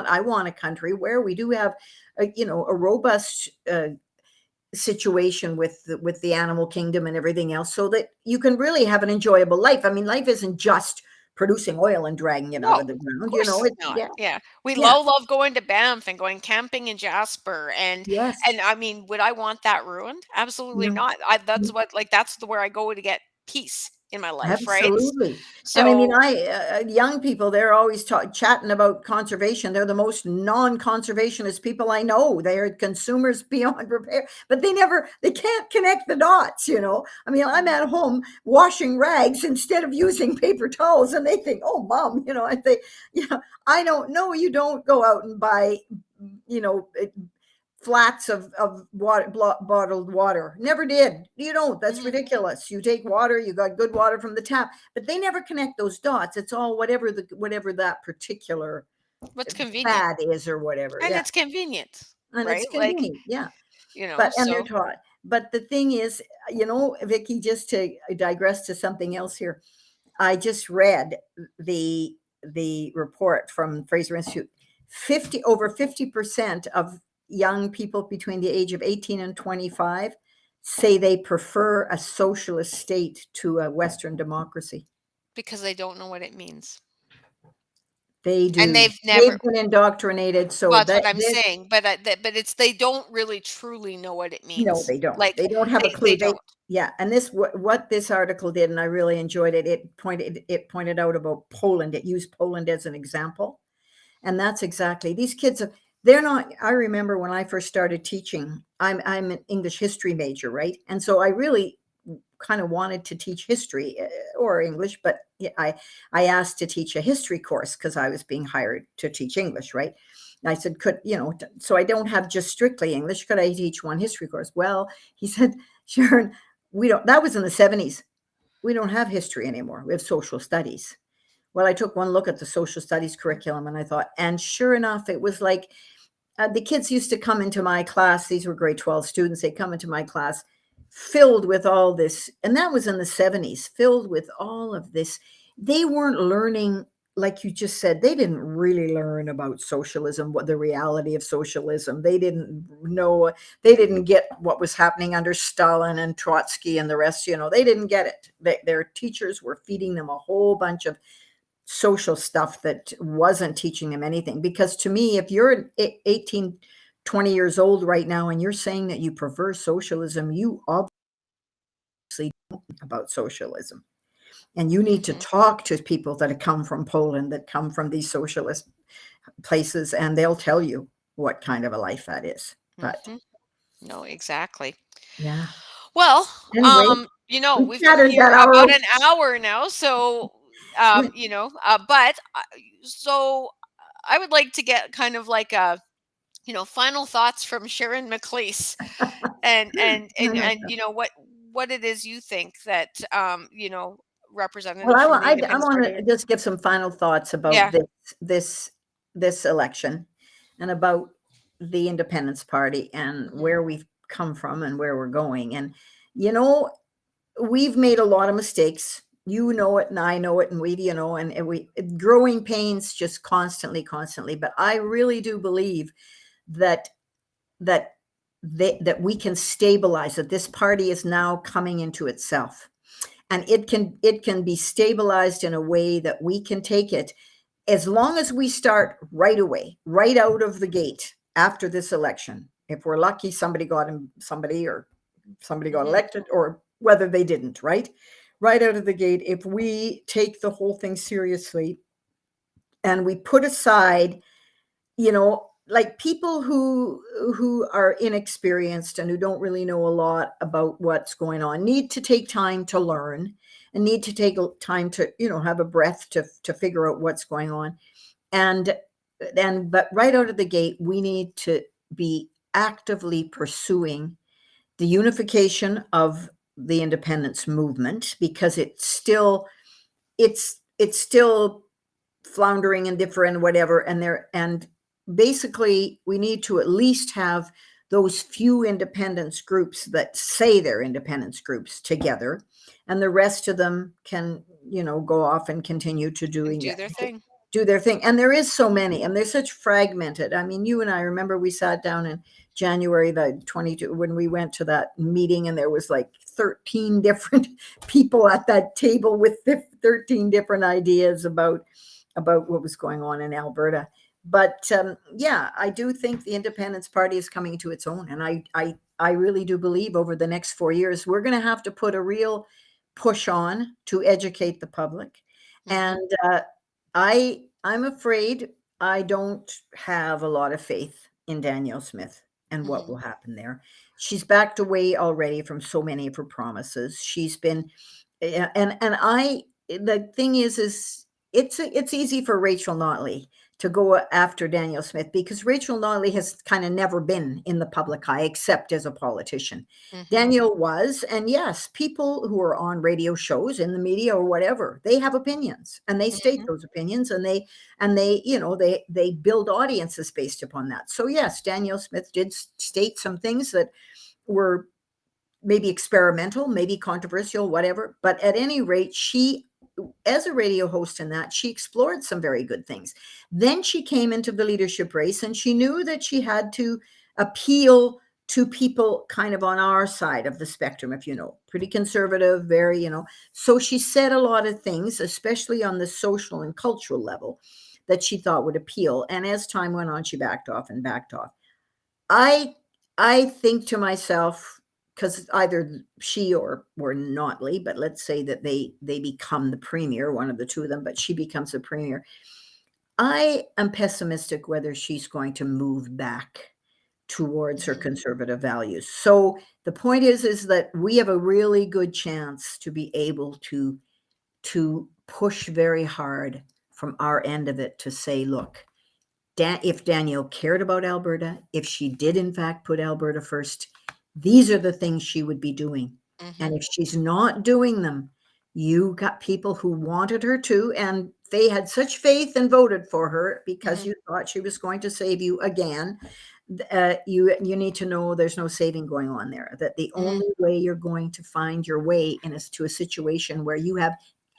I want a country where we do have a robust situation with the animal kingdom and everything else so that you can really have an enjoyable life. I mean, life isn't just producing oil and dragging it No, out of the of ground, course it not. yeah, Yeah. We yeah, love going to Banff and going camping in Jasper, yes, I mean, would I want that ruined? Absolutely no, not. That's what, like, that's the where I go to get peace in my life, right? absolutely. And I mean, So, young people, they're always chatting about conservation. They're the most non-conservationist people I know. They are consumers beyond repair, but they can't connect the dots. I mean, I'm mhm, at home washing rags instead of using paper towels, and they think, "Oh, mom," I think, I don't know. You don't go out and buy, you know, flats of bottled water. Never did. You don't. That's mhm. ridiculous. You take water, you got good water from the tap, but they never connect those dots. It's all whatever that particular What's convenient? fad is or whatever. And Yeah. it's convenient, And it's right? Like, convenient. Yeah. And they're so. taught. But the thing is, Vicky, just to digress to something else here, I just read the report from Fraser Institute. 50% of young people between the age of 18 and 25 say they prefer a socialist state to a Western democracy. Because they don't know what it means. They And do. they've never. They've been indoctrinated so Well, that's that what I'm this saying, but it's they don't really truly know what it no, means. they don't. Like, They don't have a they clue. don't. Yeah, and this what this article did, and I really enjoyed it. It pointed out about Poland. It used Poland as an example. And that's exactly these kids they're not. I remember when I first started teaching, I'm an English history major, right? And so I really kind of wanted to teach history or English, but yeah, I asked to teach a history course because I was being hired to teach English, right? And I said, so I don't have just strictly English. Could I teach one history course? Well, he said, Sharon, we don't. That was in the 70s. We don't have history anymore. We have social studies. Well, I took one look at the social studies curriculum and I thought, and sure enough, it was like the kids used to come into my class. These were grade 12 students. They come into my class filled with all this. And that was in the 70s, filled with all of this. They weren't learning, like you just said, they didn't really learn about socialism, what the reality of socialism. They didn't know, they didn't get what was happening under Stalin and Trotsky and the rest. They didn't get it. Their teachers were feeding them a whole bunch of social stuff that wasn't teaching them anything. Because to me, if you're 18, 20 years old right now and you're saying that you prefer socialism, you obviously don't know about socialism. And you need to Mhm, talk to people that have come from Poland, that come from these socialist places, and they'll tell you what kind of a life that is. But mhm. No, exactly. yeah. Well, Anyway, we we've been chatted here that hour. about an hour now, so, but, so I would like to get kind of like a, final thoughts from Sharon Maclise, and what it is you think that, Well, representatives from the I Independence want Party. to just give some final thoughts about Yeah. this this election and about the Independence Party and Mhm. where we've come from and where we're going. And you know, we've made a lot of mistakes. You know it, and I know it, and and we growing pains just constantly, constantly. But I really do believe that that that we can stabilize that this party is now coming into itself, and it can be stabilized in a way that we can take it as long as we start right away, right out of the gate after this election. If we're lucky, somebody got Mhm. elected, or whether they didn't, right out of the gate, if we take the whole thing seriously and we put aside, like people who are inexperienced and who don't really know a lot about what's going on, need to take time to learn, and need to take time to have a breath to figure out what's going on. And then, but right out of the gate, we need to be actively pursuing the unification of the independence movement, because it's still floundering and different, whatever. And basically we need to at least have those few independence groups that say they're independence groups together, and the rest of them can go off and continue to And doing do that, their thing. do their thing. And there is so many, and they're such fragmented. I mean, you and I remember we sat down in January the 22 when we went to that meeting, and there was like 13 different people at that table with 13 different ideas about what was going on in Alberta. But yeah, I do think the Independence Party is coming to its own, and I really do believe over the next 4 years we're going to have to put a real push on to educate the public. Mhm. And I'm afraid I don't have a lot of faith in Danielle Smith and what Mhm. will happen there. She's backed away already from so many of her promises. She's been, and I. The thing is it's easy for Rachel Notley to go after Danielle Smith, because Rachel Notley has kind of never been in the public eye except as a politician. Mhm. Danielle was, and yes, people who are on radio shows, in the media or whatever, they have opinions, and they state Mhm. those opinions, and they they build audiences based upon that. So yes, Danielle Smith did state some things that were maybe experimental, maybe controversial, whatever. But at any rate, she, as a radio host in that, she explored some very good things. Then she came into the leadership race, and she knew that she had to appeal to people kind of on our side of the spectrum, if pretty conservative, very, So she said a lot of things, especially on the social and cultural level, that she thought would appeal. And as time went on, she backed off and backed off. I I think to myself, because either she or Notley, but let's say that they become the premier, one of the two of them, but she becomes the premier. I am pessimistic whether she's going to move back towards her Mhm. conservative values. So the point is that we have a really good chance to be able to push very hard from our end of it to say, look, if Danielle cared about Alberta, if she did in fact put Alberta first, these are the things she would be doing. And Mhm. if she's not doing them, you got people who wanted her to, and they had such faith and voted for her because Mhm. you thought she was going to save you again. You need to know there's no saving going on there. That the Mhm. only way you're going to find your way to a situation where you have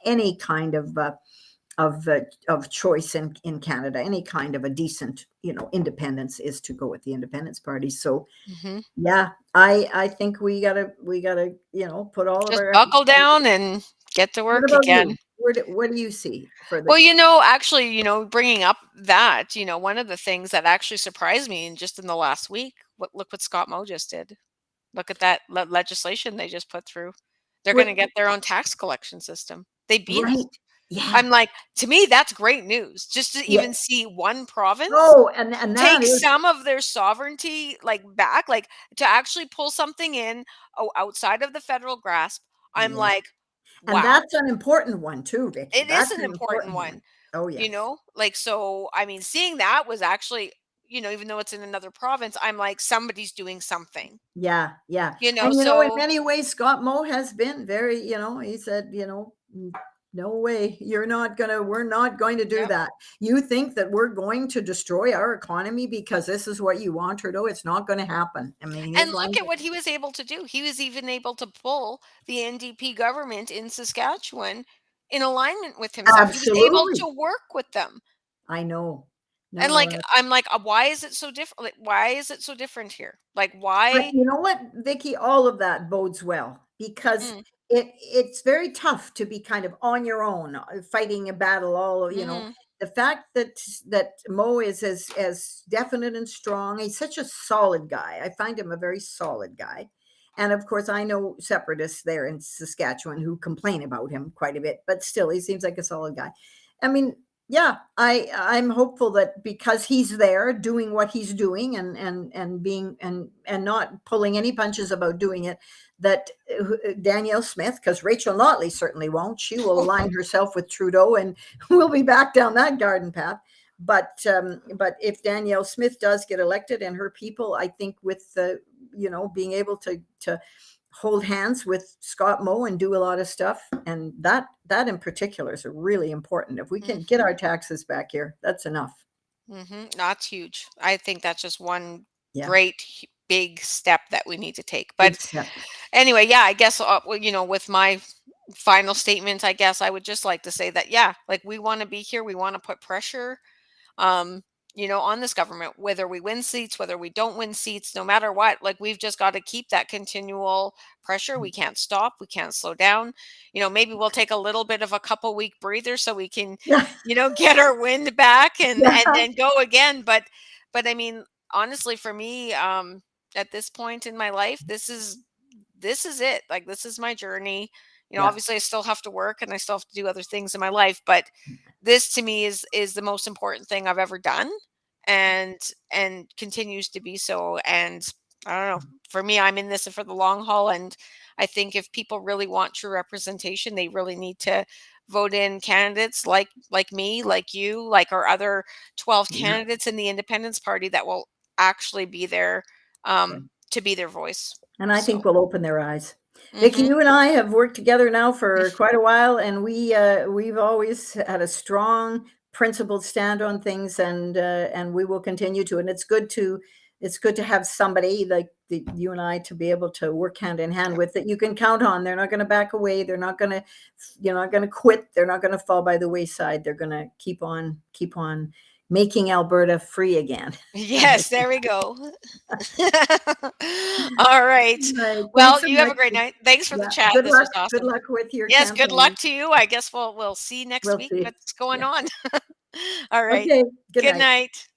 any kind of choice in Canada, any kind of a decent, independence, is to go with the Independence Party. So Mhm. yeah, I think we gotta put all of Just our efforts. buckle down and get to What work about again. you? What do you see for the? Well, actually, bringing up that, one of the things that actually surprised me in just in the last week, look what Scott Moe just did. Look at that legislation they just put through. They're going What? to get their own tax collection system. They beat Right? us. Yeah, I'm like, to me, that's great news. Just to yeah. even see one province Oh, and that take is, some of their sovereignty like back, like to actually pull something in outside of the federal grasp. I'm yeah, like, and wow, that's an important one too, Vicky. it is That's an an important important one. one. Oh yes. Like, so I mean, seeing that was actually, even though it's in another province, I'm like, somebody's doing something. Yeah, yeah. And in So many ways, Scott Moe has been very, he said, No way. We're not going to do Yep. that. You think that we're going to destroy our economy because this is what you want, Trudeau? It's not going to happen. I mean, And his look at language. what he was able to do. He was even able to pull the NDP government in Saskatchewan in alignment with himself. He was able Absolutely. to work with them. I know. And, No, like, no. I'm like, why is it so different? Like, why is it so different here? Like, But why? you know what, Vicky, all of that bodes well because Mm, it's very tough to be kind of on your own, fighting a battle mhm. the fact that Mo is as definite and strong. He's such a solid guy. I find him a very solid guy. And of course, I know separatists there in Saskatchewan who complain about him quite a bit, but still, he seems like a solid guy. I mean, yeah, I'm hopeful that because he's there doing what he's doing and being and not pulling any punches about doing it, that Danielle Smith, because Rachel Notley certainly won't, she will align herself with Trudeau and we'll be back down that garden path. But if Danielle Smith does get elected and her people, I think with the being able to hold hands with Scott Moe and do a lot of stuff. And that in particular is really important. If we can get Mhm. our taxes back here, that's enough. Mhm. That's huge. I think that's just one Yeah, great big step that we need to take. big But step. anyway, yeah, I guess well, with my final statement, I guess I would just like to say that yeah, like we want to be here, we want to put pressure um, on this government, whether we win seats, whether we don't win seats, no matter what, like we've just got to keep that continual pressure. We can't stop, we can't slow down. Maybe we'll take a little bit of a couple week breather so we can, Yeah, get our wind back and yeah, and go again. But I mean, honestly, for me, at this point in my life, this is it. Like this is my journey. yeah, Obviously I still have to work and I still have to do other things in my life, but this to me is the most important thing I've ever done and continues to be so. And I don't know, for me, I'm in this for the long haul, and I think if people really want true representation, they really need to vote in candidates like me, like you, like our other 12 yeah. candidates in the Independence Party that will actually be there to be their voice. And I think So, we'll open their eyes. Vicky, mhm. you and I have worked together now for quite a while, and we've always had a strong, principled stand on things, and we will continue to. And it's good to have somebody like you and I to be able to work hand in hand Yep. with that you can count on. They're not going to back away. They're not going to, not going to quit. They're not going to fall by the wayside. They're going to keep on making Alberta free again. Yes, there we go. All right. Right. Thanks Well, so you have much. a great night. Thanks for the Yeah. chat. Good This luck. was Good awesome. luck with your Yes, good campaign. luck to you. I guess we'll see next We'll week see. what's going Yeah. on. All right. Okay. Good Good night. night.